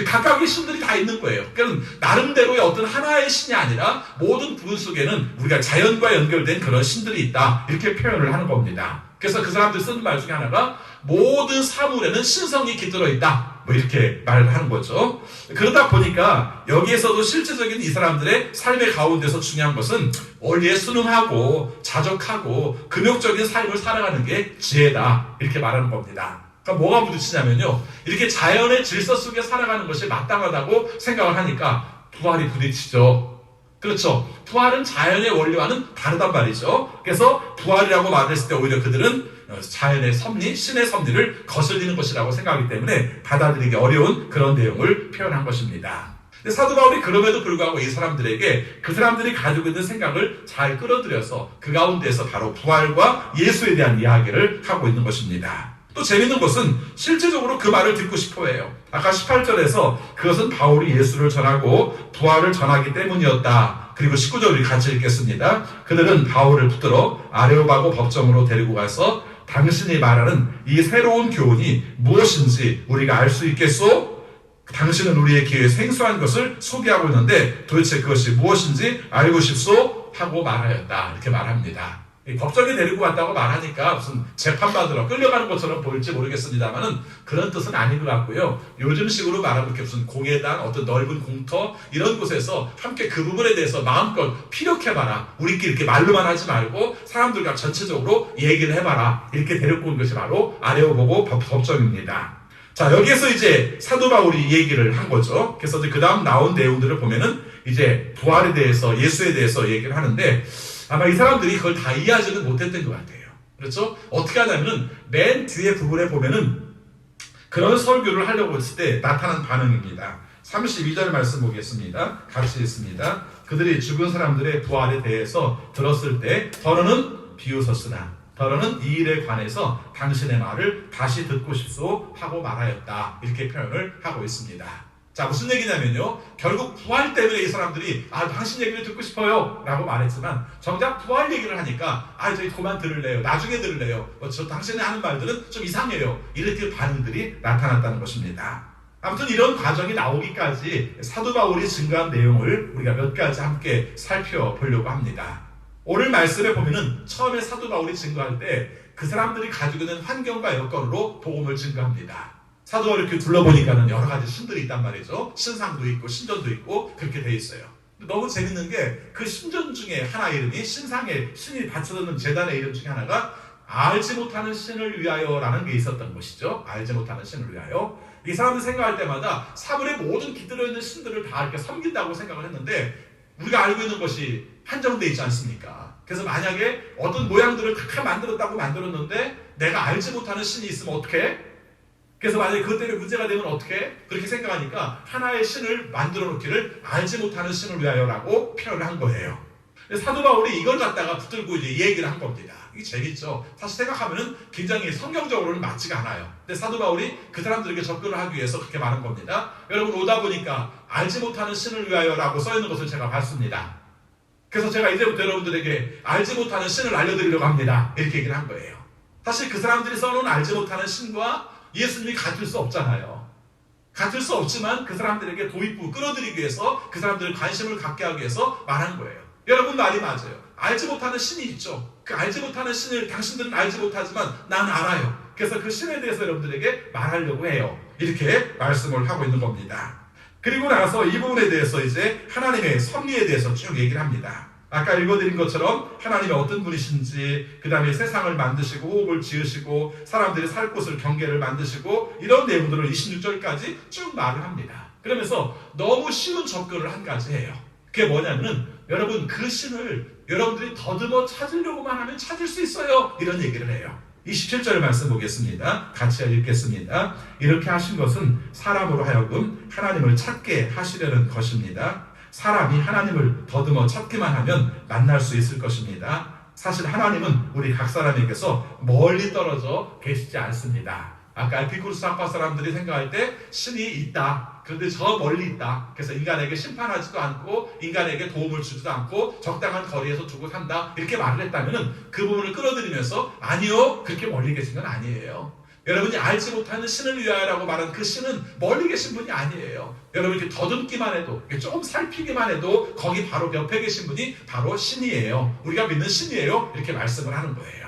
각각의 신들이 다 있는 거예요. 그러니까 나름대로의 어떤 하나의 신이 아니라 모든 부분 속에는 우리가 자연과 연결된 그런 신들이 있다, 이렇게 표현을 하는 겁니다. 그래서 그 사람들이 쓰는 말 중에 하나가 모든 사물에는 신성이 깃들어 있다, 이렇게 말을 하는 거죠. 그러다 보니까 여기에서도 실제적인 이 사람들의 삶의 가운데서 중요한 것은 원리에 순응하고 자족하고 금욕적인 삶을 살아가는 게 지혜다, 이렇게 말하는 겁니다. 그러니까 뭐가 부딪히냐면요, 이렇게 자연의 질서 속에 살아가는 것이 마땅하다고 생각을 하니까 부활이 부딪히죠. 그렇죠. 부활은 자연의 원리와는 다르단 말이죠. 그래서 부활이라고 말했을 때 오히려 그들은 자연의 섭리, 신의 섭리를 거슬리는 것이라고 생각하기 때문에 받아들이기 어려운 그런 내용을 표현한 것입니다. 근데 사도 바울이 그럼에도 불구하고 이 사람들에게 그 사람들이 가지고 있는 생각을 잘 끌어들여서 그 가운데서 바로 부활과 예수에 대한 이야기를 하고 있는 것입니다. 또 재밌는 것은 실제적으로 그 말을 듣고 싶어 해요. 아까 18절에서 그것은 바울이 예수를 전하고 부활을 전하기 때문이었다. 그리고 19절을 같이 읽겠습니다. 그들은 바울을 붙들어 아레오바고 법정으로 데리고 가서 당신이 말하는 이 새로운 교훈이 무엇인지 우리가 알 수 있겠소? 당신은 우리의 기회에 생소한 것을 소개하고 있는데 도대체 그것이 무엇인지 알고 싶소? 하고 말하였다, 이렇게 말합니다. 법정에 데리고 갔다고 말하니까 무슨 재판받으러 끌려가는 것처럼 보일지 모르겠습니다만은 그런 뜻은 아닌 것 같고요. 요즘식으로 말하면 이렇게 무슨 공회당, 어떤 넓은 공터 이런 곳에서 함께 그 부분에 대해서 마음껏 피력해봐라. 우리끼리 이렇게 말로만 하지 말고 사람들과 전체적으로 얘기를 해봐라. 이렇게 데리고 온 것이 바로 아레오바고 법정입니다. 자, 여기에서 이제 사도 바울이 얘기를 한 거죠. 그래서 그 다음 나온 내용들을 보면은 이제 부활에 대해서, 예수에 대해서 얘기를 하는데 아마 이 사람들이 그걸 다 이해하지는 못했던 것 같아요. 그렇죠? 어떻게 하냐면은 맨 뒤에 부분에 보면은 그런 설교를 하려고 했을 때 나타난 반응입니다. 32절 말씀 보겠습니다. 같이 읽습니다. 그들이 죽은 사람들의 부활에 대해서 들었을 때 더러는 비웃었으나 더러는 이 일에 관해서 당신의 말을 다시 듣고 싶소 하고 말하였다. 이렇게 표현을 하고 있습니다. 자, 무슨 얘기냐면요, 결국 부활 때문에 이 사람들이 당신 얘기를 듣고 싶어요 라고 말했지만 정작 부활 얘기를 하니까 저희 그만 들을래요, 나중에 들을래요, 저 당신이 하는 말들은 좀 이상해요, 이렇게 반응들이 나타났다는 것입니다. 아무튼 이런 과정이 나오기까지 사도 바울이 증거한 내용을 우리가 몇 가지 함께 살펴보려고 합니다. 오늘 말씀에 보면은 처음에 사도 바울이 증거할 때 그 사람들이 가지고 있는 환경과 여건으로 복음을 증거합니다. 사도 바울을 이렇게 둘러보니까는 여러 가지 신들이 있단 말이죠. 신상도 있고 신전도 있고 그렇게 돼 있어요. 너무 재밌는 게 그 신전 중에 하나 이름이 신상의 신이 바쳐놓는 제단의 이름 중에 하나가 알지 못하는 신을 위하여라는 게 있었던 것이죠. 알지 못하는 신을 위하여. 이 사람들 생각할 때마다 사물의 모든 깃들어 있는 신들을 다 이렇게 섬긴다고 생각을 했는데 우리가 알고 있는 것이 한정되어 있지 않습니까? 그래서 만약에 어떤 모양들을 각각 만들었다고 만들었는데 내가 알지 못하는 신이 있으면 어떡해? 그래서 만약에 그것 때문에 문제가 되면 어떡해? 그렇게 생각하니까 하나의 신을 만들어 놓기를 알지 못하는 신을 위하여라고 표현을 한 거예요. 사도 바울이 이걸 갖다가 붙들고 이제 얘기를 한 겁니다. 이게 재밌죠? 사실 생각하면은 굉장히 성경적으로는 맞지가 않아요. 근데 사도 바울이 그 사람들에게 접근을 하기 위해서 그렇게 말한 겁니다. 여러분 오다 보니까 알지 못하는 신을 위하여라고 써 있는 것을 제가 봤습니다. 그래서 제가 이제부터 여러분들에게 알지 못하는 신을 알려드리려고 합니다. 이렇게 얘기를 한 거예요. 사실 그 사람들이 써놓은 알지 못하는 신과 예수님이 같을 수 없잖아요. 같을 수 없지만 그 사람들에게 도입부 끌어들이기 위해서 그 사람들의 관심을 갖게 하기 위해서 말한 거예요. 여러분 말이 맞아요. 알지 못하는 신이 있죠. 그 알지 못하는 신을 당신들은 알지 못하지만 난 알아요. 그래서 그 신에 대해서 여러분들에게 말하려고 해요. 이렇게 말씀을 하고 있는 겁니다. 그리고 나서 이 부분에 대해서 이제 하나님의 섭리에 대해서 쭉 얘기를 합니다. 아까 읽어드린 것처럼 하나님이 어떤 분이신지, 그 다음에 세상을 만드시고 호흡을 지으시고 사람들이 살 곳을 경계를 만드시고 이런 내용들을 26절까지 쭉 말을 합니다. 그러면서 너무 쉬운 접근을 한 가지 해요. 그게 뭐냐면은 여러분 그 신을 여러분들이 더듬어 찾으려고만 하면 찾을 수 있어요. 이런 얘기를 해요. 27절 말씀 보겠습니다. 같이 읽겠습니다. 이렇게 하신 것은 사람으로 하여금 하나님을 찾게 하시려는 것입니다. 사람이 하나님을 더듬어 찾기만 하면 만날 수 있을 것입니다. 사실 하나님은 우리 각 사람에게서 멀리 떨어져 계시지 않습니다. 아까 에피쿠르스 학파 사람들이 생각할 때 신이 있다. 그런데 저 멀리 있다. 그래서 인간에게 심판하지도 않고 인간에게 도움을 주지도 않고 적당한 거리에서 두고 산다. 이렇게 말을 했다면 그 부분을 끌어들이면서 아니요. 그렇게 멀리 계신 건 아니에요. 여러분이 알지 못하는 신을 위하여라고 말한 그 신은 멀리 계신 분이 아니에요. 여러분 이렇게 더듬기만 해도 조금 살피기만 해도 거기 바로 옆에 계신 분이 바로 신이에요. 우리가 믿는 신이에요. 이렇게 말씀을 하는 거예요.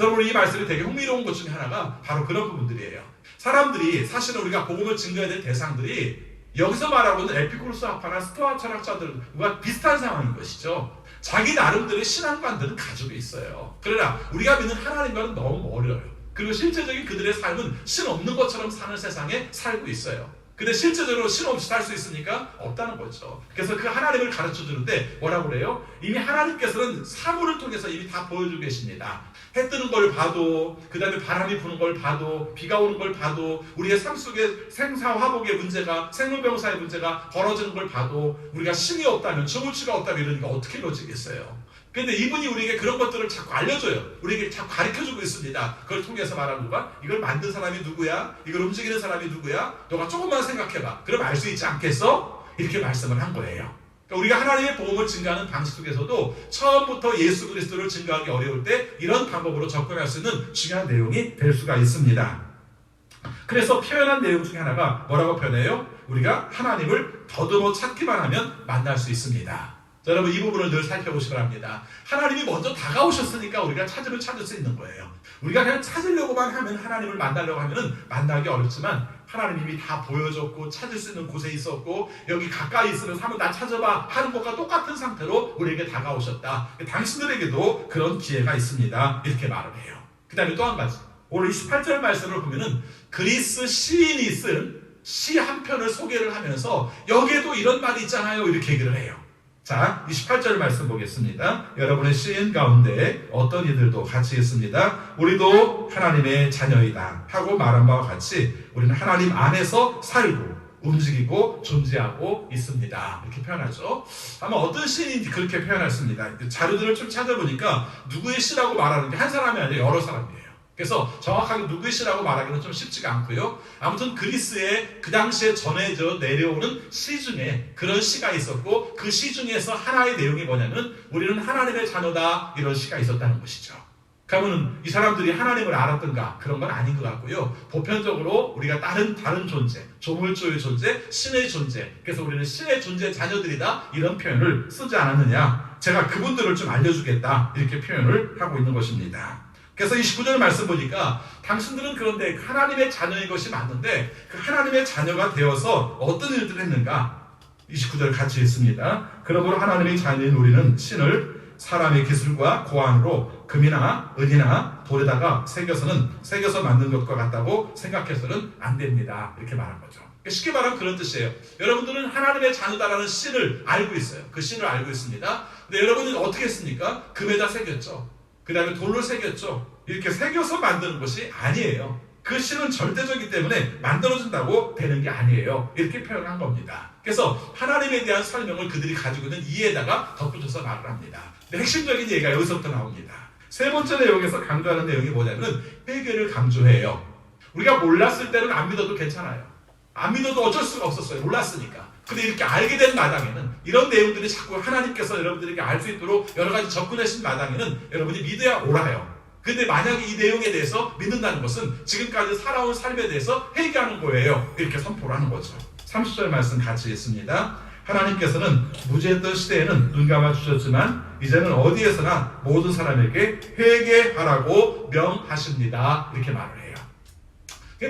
여러분 이 말씀이 되게 흥미로운 것 중에 하나가 바로 그런 부분들이에요. 사람들이 사실은 우리가 복음을 증거해야 될 대상들이 여기서 말하고 있는 에피쿠르스 학파나 스토아 철학자들과 비슷한 상황인 것이죠. 자기 나름대로의 신앙관들은 가지고 있어요. 그러나 우리가 믿는 하나님과는 너무 멀어요. 그리고 실제적인 그들의 삶은 신 없는 것처럼 사는 세상에 살고 있어요. 근데 실제적으로 신 없이 살 수 있으니까 없다는 거죠. 그래서 그 하나님을 가르쳐 주는데 뭐라고 그래요? 이미 하나님께서는 사물을 통해서 이미 다 보여주고 계십니다. 해 뜨는 걸 봐도, 그 다음에 바람이 부는 걸 봐도, 비가 오는 걸 봐도, 우리의 삶 속에 생사화복의 문제가, 생로병사의 문제가 벌어지는 걸 봐도 우리가 신이 없다면, 주무치가 없다면 이러니까 어떻게 이루어지겠어요? 근데 이분이 우리에게 그런 것들을 자꾸 알려줘요. 우리에게 자꾸 가르쳐주고 있습니다. 그걸 통해서 말하는 누가? 이걸 만든 사람이 누구야? 이걸 움직이는 사람이 누구야? 너가 조금만 생각해봐. 그럼 알 수 있지 않겠어? 이렇게 말씀을 한 거예요. 그러니까 우리가 하나님의 복음을 증거하는 방식 속에서도 처음부터 예수 그리스도를 증거하기 어려울 때 이런 방법으로 접근할 수 있는 중요한 내용이 될 수가 있습니다. 그래서 표현한 내용 중에 하나가 뭐라고 표현해요? 우리가 하나님을 더듬어 찾기만 하면 만날 수 있습니다. 자, 여러분 이 부분을 늘 살펴보시기 바랍니다. 하나님이 먼저 다가오셨으니까 우리가 찾으면 찾을 수 있는 거예요. 우리가 그냥 찾으려고만 하면 하나님을 만나려고 하면 만나기 어렵지만 하나님이 이미 다 보여줬고 찾을 수 있는 곳에 있었고 여기 가까이 있으면 한번 나 찾아봐 하는 것과 똑같은 상태로 우리에게 다가오셨다. 당신들에게도 그런 기회가 있습니다. 이렇게 말을 해요. 그 다음에 또 한 가지. 오늘 28절 말씀을 보면은 그리스 시인이 쓴 시 한 편을 소개를 하면서 여기에도 이런 말이 있잖아요, 이렇게 얘기를 해요. 자, 28절 말씀 보겠습니다. 여러분의 시인 가운데 어떤 이들도 같이 있습니다. 우리도 하나님의 자녀이다 하고 말한 바와 같이 우리는 하나님 안에서 살고 움직이고 존재하고 있습니다. 이렇게 표현하죠. 아마 어떤 시인인지 그렇게 표현했습니다. 자료들을 좀 찾아보니까 누구의 시라고 말하는 게 한 사람이 아니라 여러 사람이에요. 그래서 정확하게 누구의 시라고 말하기는 좀 쉽지가 않고요. 아무튼 그리스에 그 당시에 전해져 내려오는 시 중에 그런 시가 있었고 그 시 중에서 하나의 내용이 뭐냐면 우리는 하나님의 자녀다, 이런 시가 있었다는 것이죠. 그러면 이 사람들이 하나님을 알았던가? 그런 건 아닌 것 같고요. 보편적으로 우리가 다른 존재, 조물주의 존재, 신의 존재, 그래서 우리는 신의 존재 자녀들이다, 이런 표현을 쓰지 않았느냐. 제가 그분들을 좀 알려주겠다, 이렇게 표현을 하고 있는 것입니다. 그래서 29절 말씀 보니까 당신들은 그런데 하나님의 자녀인 것이 맞는데 그 하나님의 자녀가 되어서 어떤 일들을 했는가? 29절 같이 있습니다. 그러므로 하나님의 자녀인 우리는 신을 사람의 기술과 고안으로 금이나 은이나 돌에다가 새겨서 만든 것과 같다고 생각해서는 안 됩니다. 이렇게 말한 거죠. 쉽게 말하면 그런 뜻이에요. 여러분들은 하나님의 자녀다라는 신을 알고 있어요. 그 신을 알고 있습니다. 근데 여러분은 어떻게 했습니까? 금에다 새겼죠. 그 다음에 돌로 새겼죠. 이렇게 새겨서 만드는 것이 아니에요. 그 신은 절대적이기 때문에 만들어진다고 되는 게 아니에요. 이렇게 표현한 겁니다. 그래서 하나님에 대한 설명을 그들이 가지고 있는 이해에다가 덧붙여서 말을 합니다. 근데 핵심적인 얘기가 여기서부터 나옵니다. 세 번째 내용에서 강조하는 내용이 뭐냐면 회개를 강조해요. 우리가 몰랐을 때는 안 믿어도 괜찮아요. 안 믿어도 어쩔 수가 없었어요. 몰랐으니까. 근데 이렇게 알게 된 마당에는 이런 내용들이 자꾸 하나님께서 여러분들에게 알 수 있도록 여러 가지 접근하신 마당에는 여러분이 믿어야 옳아요. 근데 만약에 이 내용에 대해서 믿는다는 것은 지금까지 살아온 삶에 대해서 회개하는 거예요. 이렇게 선포를 하는 거죠. 30절 말씀 같이 있습니다. 하나님께서는 무지했던 시대에는 눈 감아 주셨지만 이제는 어디에서나 모든 사람에게 회개하라고 명하십니다. 이렇게 말을 해요.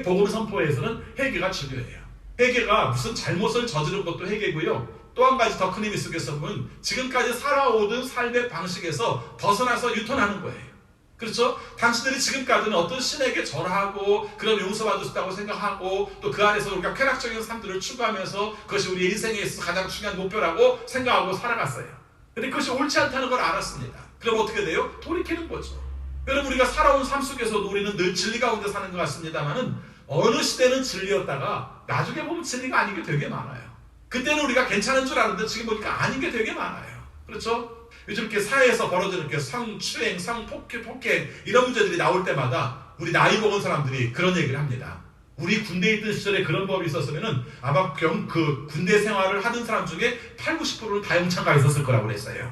복음 선포에서는 회개가 중요해요. 회개가 무슨 잘못을 저지른 것도 회개고요. 또 한 가지 더 큰 의미 속에서 보면 지금까지 살아오던 삶의 방식에서 벗어나서 유턴하는 거예요. 그렇죠? 당신들이 지금까지는 어떤 신에게 절하고 그런 용서받을 수 있다고 생각하고 또 그 안에서 우리가 쾌락적인 삶들을 추구하면서 그것이 우리의 인생에 있어서 가장 중요한 목표라고 생각하고 살아갔어요. 근데 그것이 옳지 않다는 걸 알았습니다. 그럼 어떻게 돼요? 돌이키는 거죠. 여러분, 우리가 살아온 삶 속에서도 우리는 늘 진리 가운데 사는 것 같습니다만은 어느 시대는 진리였다가 나중에 보면 진리가 아닌 게 되게 많아요. 그때는 우리가 괜찮은 줄 아는데 지금 보니까 아닌 게 되게 많아요. 그렇죠? 요즘 이렇게 사회에서 벌어지는 이렇게 성추행, 성폭행 이런 문제들이 나올 때마다 우리 나이 먹은 사람들이 그런 얘기를 합니다. 우리 군대에 있던 시절에 그런 법이 있었으면은 아마 그 군대 생활을 하던 사람 중에 80~90%는 다용차가 있었을 거라고 그랬어요.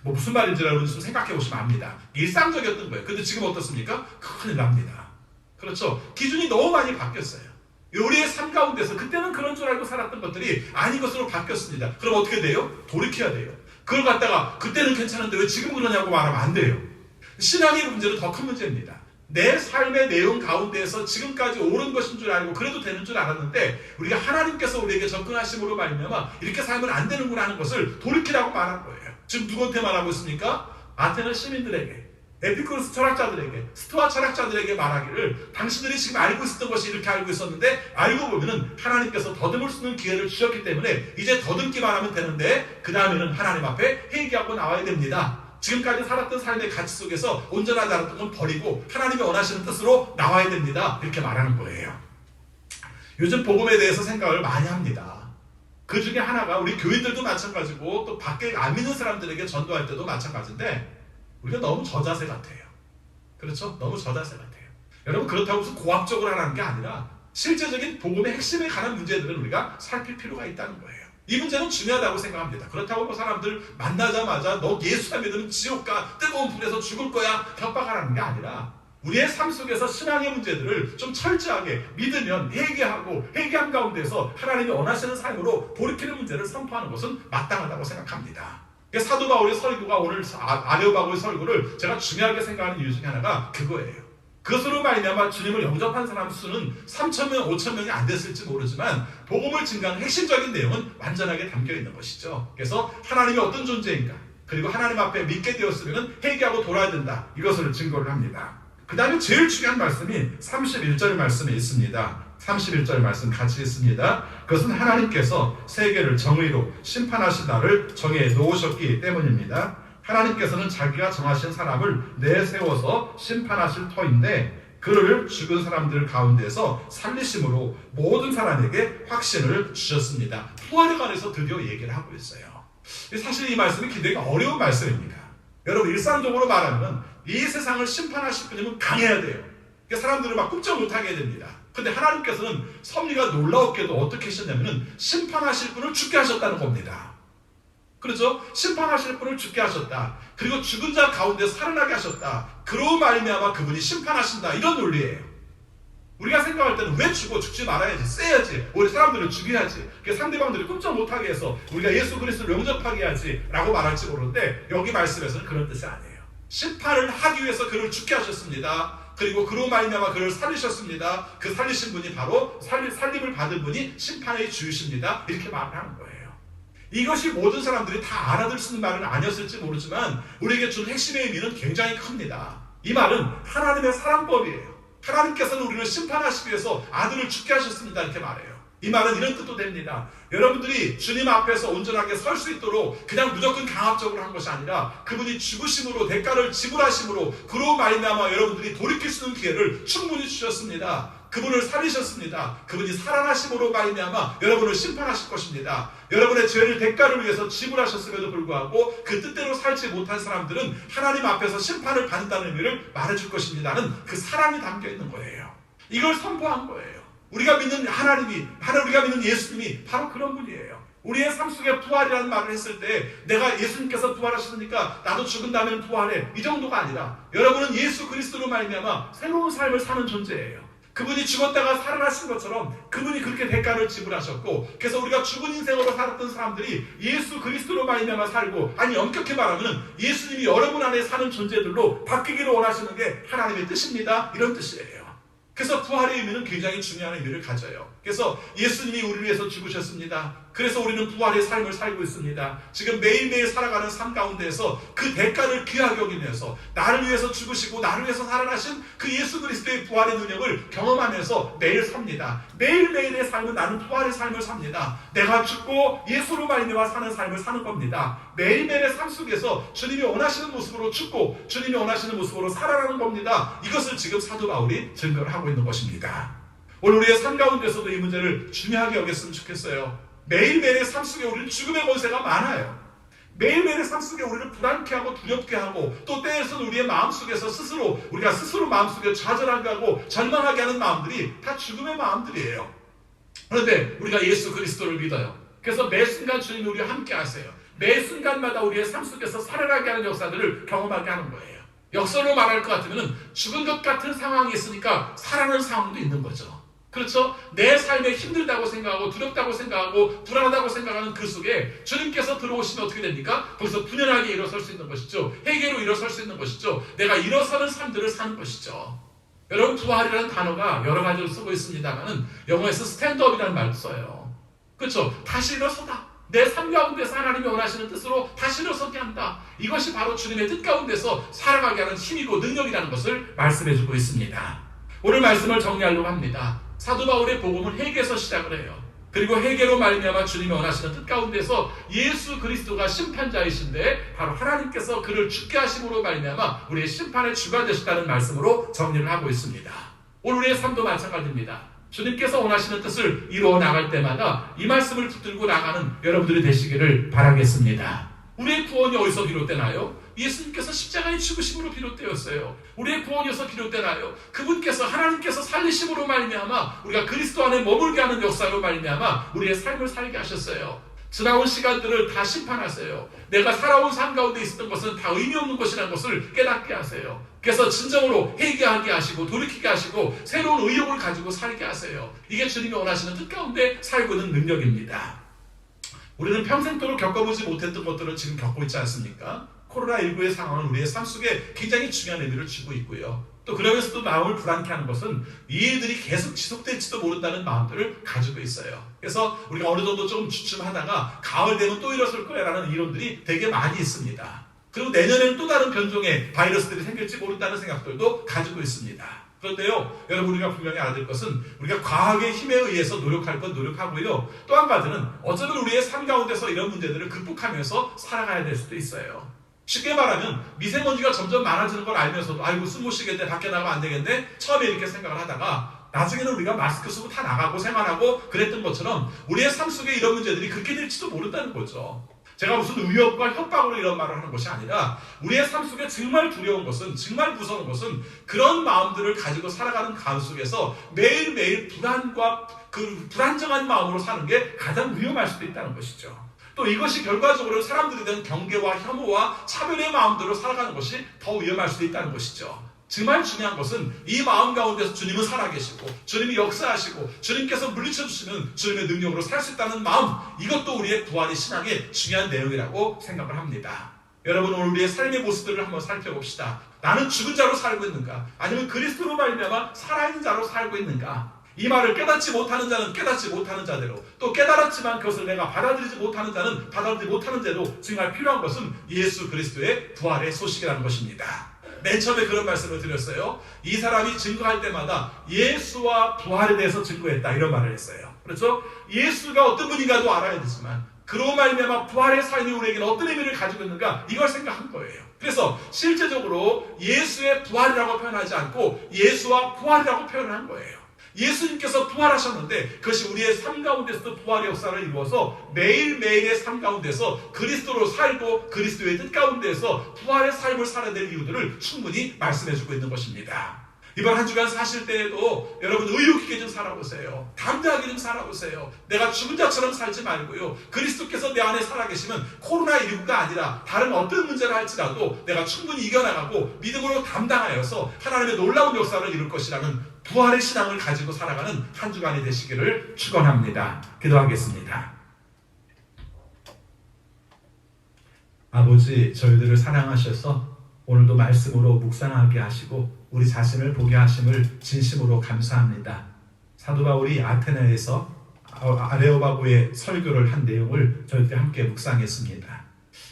뭐 무슨 말인지 여러분 좀 생각해 보시면 압니다. 일상적이었던 거예요. 근데 지금 어떻습니까? 큰일 납니다. 그렇죠? 기준이 너무 많이 바뀌었어요. 우리의 삶 가운데서 그때는 그런 줄 알고 살았던 것들이 아닌 것으로 바뀌었습니다. 그럼 어떻게 돼요? 돌이켜야 돼요. 그걸 갖다가 그때는 괜찮은데 왜 지금 그러냐고 말하면 안 돼요. 신앙의 문제는 더 큰 문제입니다. 내 삶의 내용 가운데에서 지금까지 옳은 것인 줄 알고 그래도 되는 줄 알았는데 우리가 하나님께서 우리에게 접근하심으로 말미암아 이렇게 살면 안 되는구나 하는 것을 돌이키라고 말한 거예요. 지금 누구한테 말하고 있습니까? 아테네 시민들에게, 에피쿠로스 철학자들에게, 스토아 철학자들에게 말하기를 당신들이 지금 알고 있었던 것이 이렇게 알고 있었는데 알고 보면은 하나님께서 더듬을 수 있는 기회를 주셨기 때문에 이제 더듬기만 하면 되는데 그 다음에는 하나님 앞에 회개하고 나와야 됩니다. 지금까지 살았던 삶의 가치 속에서 온전하지 않았던 건 버리고 하나님이 원하시는 뜻으로 나와야 됩니다. 이렇게 말하는 거예요. 요즘 복음에 대해서 생각을 많이 합니다. 그 중에 하나가 우리 교인들도 마찬가지고 또 밖에 안 믿는 사람들에게 전도할 때도 마찬가지인데 우리가 너무 저자세 같아요. 그렇죠? 너무 저자세 같아요. 여러분, 그렇다고 무슨 고압적으로 하라는 게 아니라 실제적인 복음의 핵심에 관한 문제들은 우리가 살필 필요가 있다는 거예요. 이 문제는 중요하다고 생각합니다. 그렇다고 뭐 사람들 만나자마자 너 예수 안 믿으면 지옥 가, 뜨거운 불에서 죽을 거야 협박하라는 게 아니라 우리의 삶 속에서 신앙의 문제들을 좀 철저하게 믿으면 회개함 가운데서 하나님이 원하시는 삶으로 돌이키는 문제를 선포하는 것은 마땅하다고 생각합니다. 사도 바울의 설교가 오늘 아레오바고의 설교를 제가 중요하게 생각하는 이유 중에 하나가 그거예요. 그것으로 말미암아 주님을 영접한 사람 수는 3,000명, 5,000명이 안 됐을지 모르지만 복음을 증거하는 핵심적인 내용은 완전하게 담겨있는 것이죠. 그래서 하나님이 어떤 존재인가, 그리고 하나님 앞에 믿게 되었으면 회개하고 돌아야 된다, 이것을 증거를 합니다.
그 다음에 제일 중요한 말씀이 31절 말씀에 있습니다. 31절 말씀 같이 있습니다. 그것은 하나님께서 세계를 정의로 심판하신 날을 정해 놓으셨기 때문입니다. 하나님께서는 자기가 정하신 사람을 내세워서 심판하실 터인데 그를 죽은 사람들 가운데서 살리심으로 모든 사람에게 확신을 주셨습니다. 부활에 관해서 드디어 얘기를 하고 있어요. 사실 이 말씀이 굉장히 어려운 말씀입니다. 여러분, 일상적으로 말하면 이 세상을 심판하실 분이면 강해야 돼요. 그러니까 사람들을 막 꼼짝 못하게 됩니다. 근데 하나님께서는 섭리가 놀라웠게도 어떻게 하셨냐면 심판하실 분을 죽게 하셨다는 겁니다. 그렇죠? 심판하실 분을 죽게 하셨다. 그리고 죽은 자 가운데 살아나게 하셨다. 그로 말미암아 그분이 심판하신다. 이런 논리예요. 우리가 생각할 때는 왜 죽지 말아야지, 쎄야지, 우리 사람들을 죽여야지, 상대방들이 꼼짝 못하게 해서 우리가 예수 그리스도를 영접하게 해야지 라고 말할지 모르는데 여기 말씀에서는 그런 뜻이 아니에요. 심판을 하기 위해서 그를 죽게 하셨습니다. 그리고 그로 말미암아 그를 살리셨습니다. 그 살리신 분이 바로 살림을 받은 분이 심판의 주이십니다. 이렇게 말을 하는 거예요. 이것이 모든 사람들이 다 알아들 수 있는 말은 아니었을지 모르지만 우리에게 준 핵심의 의미는 굉장히 큽니다. 이 말은 하나님의 사랑법이에요. 하나님께서는 우리를 심판하시기 위해서 아들을 죽게 하셨습니다. 이렇게 말해요. 이 말은 이런 뜻도 됩니다. 여러분들이 주님 앞에서 온전하게 설 수 있도록 그냥 무조건 강압적으로 한 것이 아니라 그분이 죽으심으로 대가를 지불하심으로 그로 말미암아 여러분들이 돌이킬 수 있는 기회를 충분히 주셨습니다. 그분을 살리셨습니다. 그분이 살아나심으로 말미암아 여러분을 심판하실 것입니다. 여러분의 죄를 대가를 위해서 지불하셨음에도 불구하고 그 뜻대로 살지 못한 사람들은 하나님 앞에서 심판을 받는다는 의미를 말해줄 것입니다는 그 사랑이 담겨있는 거예요. 이걸 선포한 거예요. 우리가 믿는 우리가 믿는 예수님이 바로 그런 분이에요. 우리의 삶 속에 부활이라는 말을 했을 때 내가 예수님께서 부활하셨으니까 나도 죽은 다음에 부활해, 이 정도가 아니라 여러분은 예수 그리스도로 말미암아 새로운 삶을 사는 존재예요. 그분이 죽었다가 살아나신 것처럼 그분이 그렇게 대가를 지불하셨고, 그래서 우리가 죽은 인생으로 살았던 사람들이 예수 그리스도로 말미암아 살고, 아니 엄격히 말하면 예수님이 여러분 안에 사는 존재들로 바뀌기를 원하시는 게 하나님의 뜻입니다. 이런 뜻이에요. 그래서 부활의 의미는 굉장히 중요한 의미를 가져요. 그래서 예수님이 우리를 위해서 죽으셨습니다. 그래서 우리는 부활의 삶을 살고 있습니다. 지금 매일매일 살아가는 삶 가운데에서 그 대가를 귀하게 여기면서 나를 위해서 죽으시고 나를 위해서 살아나신 그 예수 그리스도의 부활의 능력을 경험하면서 매일 삽니다. 매일매일의 삶은 나는 부활의 삶을 삽니다. 내가 죽고 예수로 말미암아 사는 삶을 사는 겁니다. 매일매일의 삶 속에서 주님이 원하시는 모습으로 죽고 주님이 원하시는 모습으로 살아가는 겁니다. 이것을 지금 사도 바울이 증거를 하고 있는 것입니다. 오늘 우리의 삶 가운데서도 이 문제를 중요하게 여겼으면 좋겠어요. 매일매일의 삶 속에 우리는 죽음의 권세가 많아요. 매일매일의 삶 속에 우리를 불안케 하고 두렵게 하고 또 때에서는 우리의 마음속에서 우리가 스스로 마음속에 좌절하게 하고 절망하게 하는 마음들이 다 죽음의 마음들이에요. 그런데 우리가 예수 그리스도를 믿어요. 그래서 매 순간 주님이 우리와 함께 하세요. 매 순간마다 우리의 삶 속에서 살아나게 하는 역사들을 경험하게 하는 거예요. 역설로 말할 것 같으면 죽은 것 같은 상황이 있으니까 살아나는 상황도 있는 거죠. 그렇죠? 내 삶에 힘들다고 생각하고 두렵다고 생각하고 불안하다고 생각하는 그 속에 주님께서 들어오시면 어떻게 됩니까? 거기서 분연하게 일어설 수 있는 것이죠. 회개로 일어설 수 있는 것이죠. 내가 일어서는 삶들을 사는 것이죠. 여러분, 부활이라는 단어가 여러 가지로 쓰고 있습니다만 영어에서 스탠드업이라는 말을 써요. 그렇죠? 다시 일어서다. 내 삶 가운데서 하나님이 원하시는 뜻으로 다시 일어서게 한다. 이것이 바로 주님의 뜻 가운데서 살아가게 하는 힘이고 능력이라는 것을 말씀해주고 있습니다. 오늘 말씀을 정리하려고 합니다. 사도 바울의 복음은 회개에서 시작을 해요. 그리고 회개로 말미암아 주님이 원하시는 뜻 가운데서 예수 그리스도가 심판자이신데 바로 하나님께서 그를 죽게 하심으로 말미암아 우리의 심판의 주가 되셨다는 말씀으로 정리를 하고 있습니다. 오늘 우리의 삶도 마찬가지입니다. 주님께서 원하시는 뜻을 이루어 나갈 때마다 이 말씀을 붙들고 나가는 여러분들이 되시기를 바라겠습니다. 우리의 구원이 어디서 비롯되나요? 예수님께서 십자가의 죽으심으로 비롯되었어요. 우리의 구원이 어디서 비롯되나요? 그분께서 하나님께서 살리심으로 말미암아 우리가 그리스도 안에 머물게 하는 역사로 말미암아 우리의 삶을 살게 하셨어요. 지나온 시간들을 다 심판하세요. 내가 살아온 삶 가운데 있었던 것은 다 의미 없는 것이라는 것을 깨닫게 하세요. 그래서 진정으로 회개하게 하시고 돌이키게 하시고 새로운 의욕을 가지고 살게 하세요. 이게 주님이 원하시는 뜻 가운데 살고 있는 능력입니다. 우리는 평생도록 겪어보지 못했던 것들을 지금 겪고 있지 않습니까? 코로나19의 상황은 우리의 삶 속에 굉장히 중요한 의미를 주고 있고요. 또 그러면서도 마음을 불안케 하는 것은 이 일들이 계속 지속될지도 모른다는 마음들을 가지고 있어요. 그래서 우리가 어느 정도 조금 주춤하다가 가을 되면 또 일어설 거야라는 이론들이 되게 많이 있습니다. 그리고 내년에는 또 다른 변종의 바이러스들이 생길지 모른다는 생각들도 가지고 있습니다. 그런데요, 여러분 우리가 분명히 알아야 될 것은 우리가 과학의 힘에 의해서 노력할 건 노력하고요. 또 한 가지는 어쩌면 우리의 삶 가운데서 이런 문제들을 극복하면서 살아가야 될 수도 있어요. 쉽게 말하면 미세먼지가 점점 많아지는 걸 알면서도 아이고 숨 못 쉬겠네, 밖에 나가면 안 되겠네, 처음에 이렇게 생각을 하다가 나중에는 우리가 마스크 쓰고 다 나가고 생활하고 그랬던 것처럼 우리의 삶 속에 이런 문제들이 그렇게 될지도 모른다는 거죠. 제가 무슨 위협과 협박으로 이런 말을 하는 것이 아니라 우리의 삶 속에 정말 두려운 것은, 정말 무서운 것은 그런 마음들을 가지고 살아가는 가운 속에서 매일매일 불안과 그 불안정한 마음으로 사는 게 가장 위험할 수도 있다는 것이죠. 또 이것이 결과적으로 사람들에 대한 경계와 혐오와 차별의 마음대로 살아가는 것이 더 위험할 수도 있다는 것이죠. 정말 중요한 것은 이 마음 가운데서 주님은 살아계시고 주님이 역사하시고 주님께서 물리쳐주시는 주님의 능력으로 살 수 있다는 마음, 이것도 우리의 부활의 신앙의 중요한 내용이라고 생각을 합니다. 여러분 오늘 우리의 삶의 모습들을 한번 살펴봅시다. 나는 죽은 자로 살고 있는가, 아니면 그리스도로 말미암아 살아있는 자로 살고 있는가? 이 말을 깨닫지 못하는 자는 깨닫지 못하는 자대로, 또 깨달았지만 그것을 내가 받아들이지 못하는 자는 받아들이지 못하는 대로 정말 필요한 것은 예수 그리스도의 부활의 소식이라는 것입니다. 맨 처음에 그런 말씀을 드렸어요. 이 사람이 증거할 때마다 예수와 부활에 대해서 증거했다, 이런 말을 했어요. 그렇죠? 예수가 어떤 분인가도 알아야 되지만 그로 말미암아 부활의 삶이 우리에게는 어떤 의미를 가지고 있는가, 이걸 생각한 거예요. 그래서 실제적으로 예수의 부활이라고 표현하지 않고 예수와 부활이라고 표현을 한 거예요. 예수님께서 부활하셨는데 그것이 우리의 삶 가운데서도 부활의 역사를 이루어서 매일매일의 삶 가운데서 그리스도로 살고 그리스도의 뜻 가운데서 부활의 삶을 살아야 될 이유들을 충분히 말씀해주고 있는 것입니다. 이번 한 주간 사실 때에도 여러분 의욕 있게 좀 살아보세요. 담대하게 좀 살아보세요. 내가 죽은 자처럼 살지 말고요. 그리스도께서 내 안에 살아계시면 코로나19가 아니라 다른 어떤 문제를 할지라도 내가 충분히 이겨나가고 믿음으로 감당하여서 하나님의 놀라운 역사를 이룰 것이라는 부활의 신앙을 가지고 살아가는 한 주간이 되시기를 축원합니다. 기도하겠습니다. 아버지, 저희들을 사랑하셔서 오늘도 말씀으로 묵상하게 하시고 우리 자신을 보게 하심을 진심으로 감사합니다. 사도 바울이 아테네에서 아레오바고의 설교를 한 내용을 저희들이 함께 묵상했습니다.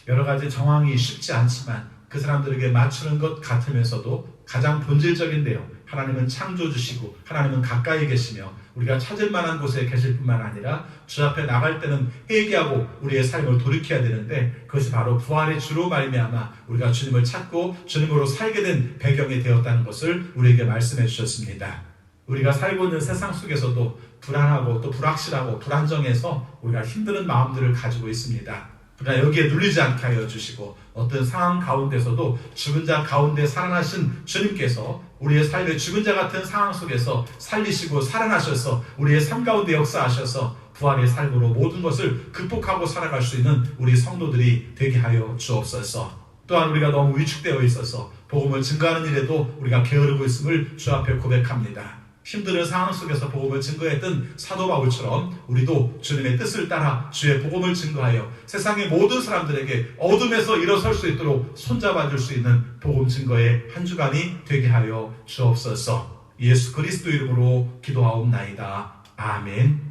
여러 가지 정황이 쉽지 않지만 그 사람들에게 맞추는 것 같으면서도 가장 본질적인 내용, 하나님은 창조주시고 하나님은 가까이 계시며 우리가 찾을 만한 곳에 계실 뿐만 아니라 주 앞에 나갈 때는 회개하고 우리의 삶을 돌이켜야 되는데 그것이 바로 부활의 주로 말미암아 우리가 주님을 찾고 주님으로 살게 된 배경이 되었다는 것을 우리에게 말씀해 주셨습니다. 우리가 살고 있는 세상 속에서도 불안하고 또 불확실하고 불안정해서 우리가 힘든 마음들을 가지고 있습니다. 그러나 여기에 눌리지 않게 하여 주시고 어떤 상황 가운데서도 죽은 자 가운데 살아나신 주님께서 우리의 삶의 죽은 자 같은 상황 속에서 살리시고 살아나셔서 우리의 삶 가운데 역사하셔서 부활의 삶으로 모든 것을 극복하고 살아갈 수 있는 우리 성도들이 되게 하여 주옵소서. 또한 우리가 너무 위축되어 있어서 복음을 증거하는 일에도 우리가 게으르고 있음을 주 앞에 고백합니다. 힘든 상황 속에서 복음을 증거했던 사도 바울처럼 우리도 주님의 뜻을 따라 주의 복음을 증거하여 세상의 모든 사람들에게 어둠에서 일어설 수 있도록 손잡아줄 수 있는 복음 증거의 한 주간이 되게 하여 주옵소서. 예수 그리스도 이름으로 기도하옵나이다. 아멘.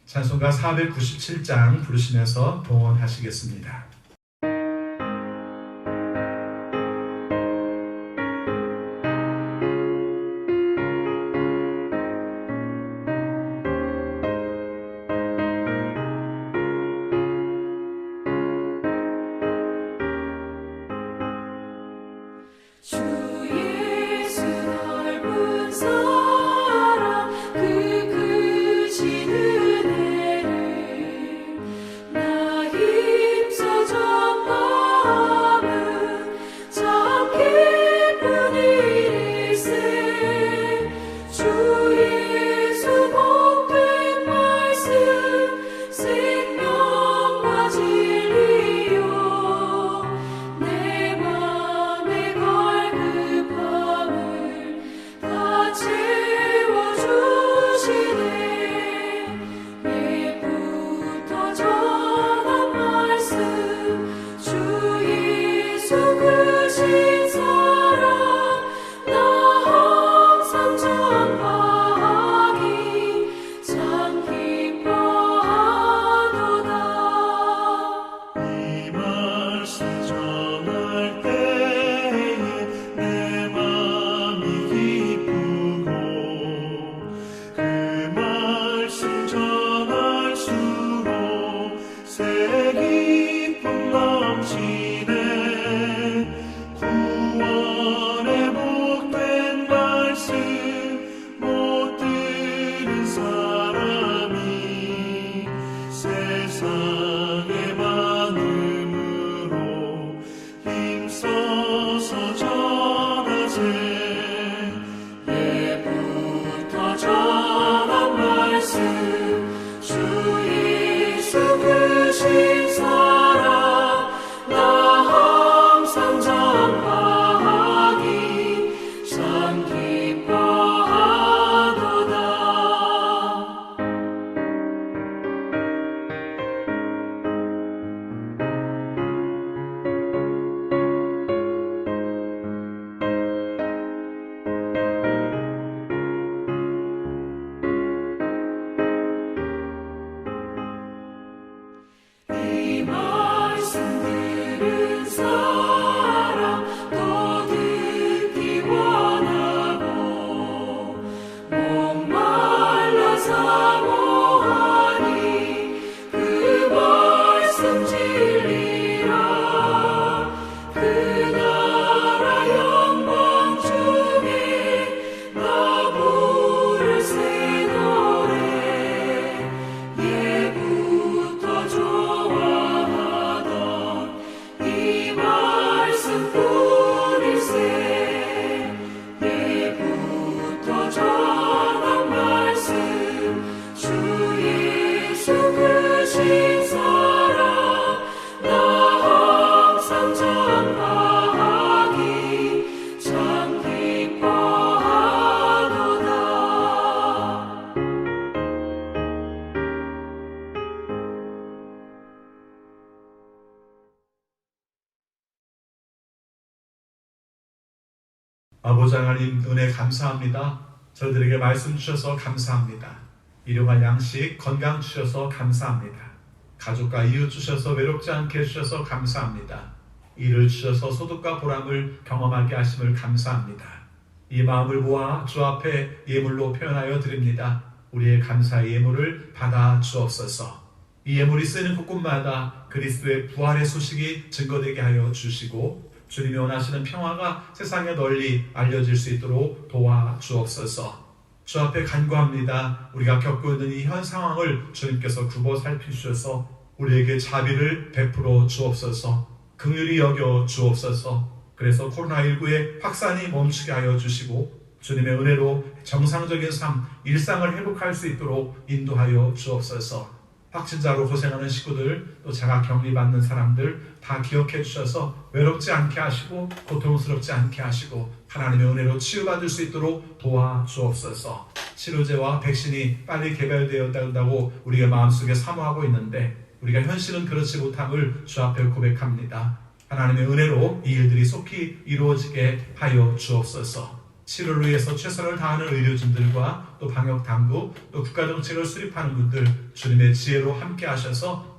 찬송가 497장 부르시면서 동원하시겠습니다.
나 힘써줘 세상의 많음으로 힘써서 전하세. 예부터 전한 말씀 주 예수 그 신사랑 나 항상 전파하기 참 기뻐하도다. 이 말씀 들은 사람 더 듣기 원하고 목말라 사모하니 그 말씀 진리라. 그 나라 영광 중에 나 부를 새 노래. 예부터 좋아하던 이 말씀뿐일세. 예부터 전한 말씀 주 예수 그 신사랑 나 항상 전파하기 참 기뻐하도다.
아버지 하나님 은혜 감사합니다. 저희들에게 말씀 주셔서 감사합니다. 일용할 양식 건강 주셔서 감사합니다. 가족과 이웃 주셔서 외롭지 않게 해주셔서 감사합니다. 일을 주셔서 소득과 보람을 경험하게 하심을 감사합니다. 이 마음을 모아 주 앞에 예물로 표현하여 드립니다. 우리의 감사의 예물을 받아 주옵소서. 이 예물이 쓰이는 곳곳마다 그리스도의 부활의 소식이 증거되게 하여 주시고 주님이 원하시는 평화가 세상에 널리 알려질 수 있도록 도와주옵소서. 주 앞에 간구합니다. 우리가 겪고 있는 이 현 상황을 주님께서 굽어 살피셔서 우리에게 자비를 베풀어 주옵소서. 긍휼히 여겨 주옵소서. 그래서 코로나19의 확산이 멈추게 하여 주시고 주님의 은혜로 정상적인 삶, 일상을 회복할 수 있도록 인도하여 주옵소서. 확진자로 고생하는 식구들, 또 자가 격리받는 사람들 다 기억해 주셔서 외롭지 않게 하시고 고통스럽지 않게 하시고 하나님의 은혜로 치유받을 수 있도록 도와주옵소서. 치료제와 백신이 빨리 개발되어야 된다고 우리가 마음속에 사모하고 있는데 우리가 현실은 그렇지 못함을 주 앞에 고백합니다. 하나님의 은혜로 이 일들이 속히 이루어지게 하여 주옵소서. 치료를 위해서 최선을 다하는 의료진들과 또 방역당국, 또 국가정책을 수립하는 분들 주님의 지혜로 함께 하셔서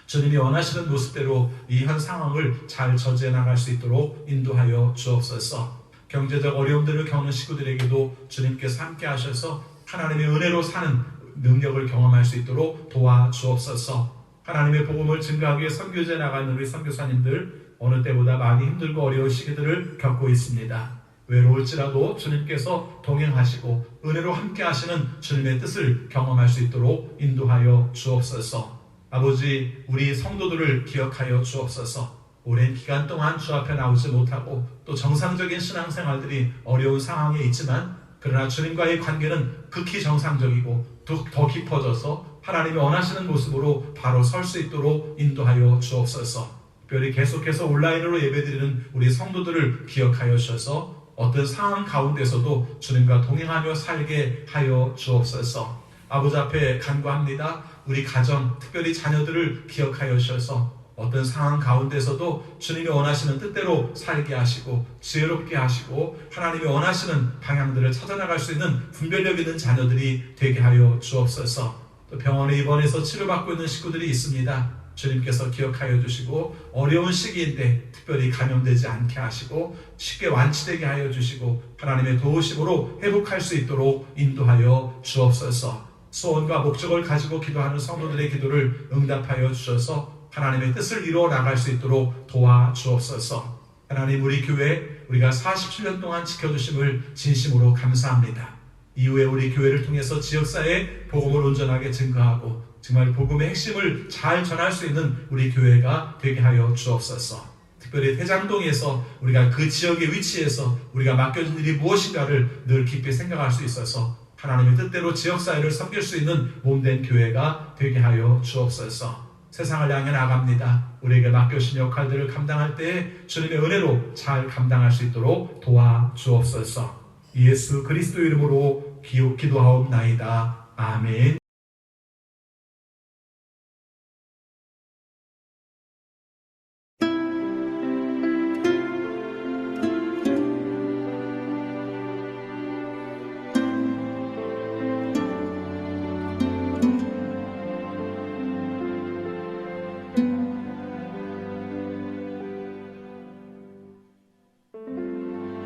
주님이 원하시는 모습대로 이 현 상황을 잘 저지해 나갈 수 있도록 인도하여 주옵소서. 경제적 어려움들을 겪는 식구들에게도 주님께서 함께 하셔서 하나님의 은혜로 사는 능력을 경험할 수 있도록 도와주옵소서. 하나님의 복음을 증거하기 위해 선교지에 나가는 우리 선교사님들 어느 때보다 많이 힘들고 어려운 시기들을 겪고 있습니다. 외로울지라도 주님께서 동행하시고 은혜로 함께 하시는 주님의 뜻을 경험할 수 있도록 인도하여 주옵소서. 아버지, 우리 성도들을 기억하여 주옵소서. 오랜 기간 동안 주 앞에 나오지 못하고 또 정상적인 신앙생활들이 어려운 상황에 있지만 그러나 주님과의 관계는 극히 정상적이고 더 깊어져서 하나님이 원하시는 모습으로 바로 설 수 있도록 인도하여 주옵소서. 특별히 계속해서 온라인으로 예배드리는 우리 성도들을 기억하여 주셔서 어떤 상황 가운데서도 주님과 동행하며 살게 하여 주옵소서. 아버지 앞에 간구합니다. 우리 가정, 특별히 자녀들을 기억하여 주셔서 어떤 상황 가운데서도 주님이 원하시는 뜻대로 살게 하시고 지혜롭게 하시고 하나님이 원하시는 방향들을 찾아나갈 수 있는 분별력 있는 자녀들이 되게 하여 주옵소서. 또 병원에 입원해서 치료받고 있는 식구들이 있습니다. 주님께서 기억하여 주시고 어려운 시기인데 특별히 감염되지 않게 하시고 쉽게 완치되게 하여 주시고 하나님의 도우심으로 회복할 수 있도록 인도하여 주옵소서. 소원과 목적을 가지고 기도하는 성도들의 기도를 응답하여 주셔서 하나님의 뜻을 이루어 나갈 수 있도록 도와주옵소서. 하나님, 우리 교회 우리가 47년 동안 지켜주심을 진심으로 감사합니다. 이후에 우리 교회를 통해서 지역사회에 복음을 온전하게 증거하고 정말 복음의 핵심을 잘 전할 수 있는 우리 교회가 되게 하여 주옵소서. 특별히 대장동에서 우리가 그 지역의 위치에서 우리가 맡겨진 일이 무엇인가를 늘 깊이 생각할 수 있어서 하나님의 뜻대로 지역사회를 섬길 수 있는 몸된 교회가 되게 하여 주옵소서. 세상을 향해 나갑니다. 우리에게 맡겨진 역할들을 감당할 때 주님의 은혜로 잘 감당할 수 있도록 도와주옵소서. 예수 그리스도 이름으로 기도하옵나이다. 아멘.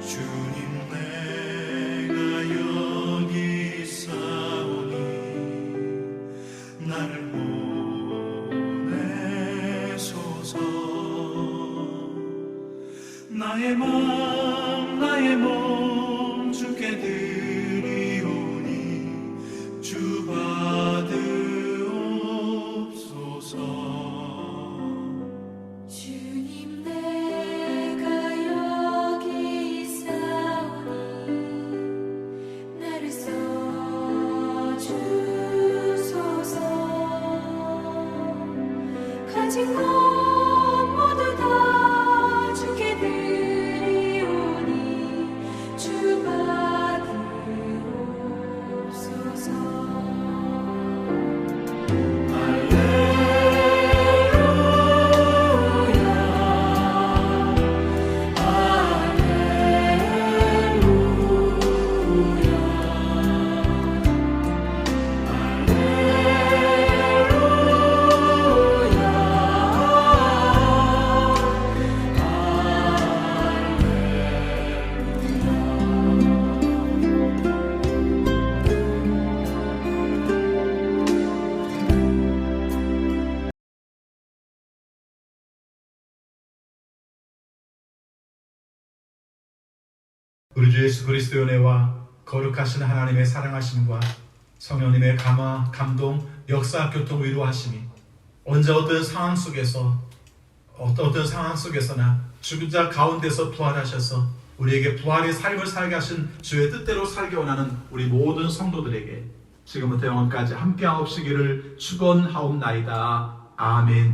주님 내가 여기 있사오니 나를 보내소서. 나의 몸 주께 드리오니 주 받으옵소서.
주님 내가 여기 있사오니 나를 써주소서. 가진 것 모두 다 주께 드리오니 주 받으옵소서.
우리 주 예수 그리스도의 은혜와 거룩하신 하나님의 사랑하심과 성령님의 감화, 감동, 역사, 교통, 위로하심이 언제 어떤 상황 속에서나 죽은 자 가운데서 부활하셔서 우리에게 부활의 삶을 살게 하신 주의 뜻대로 살게 원하는 우리 모든 성도들에게 지금부터 영원까지 함께하옵시기를 축원하옵나이다. 아멘.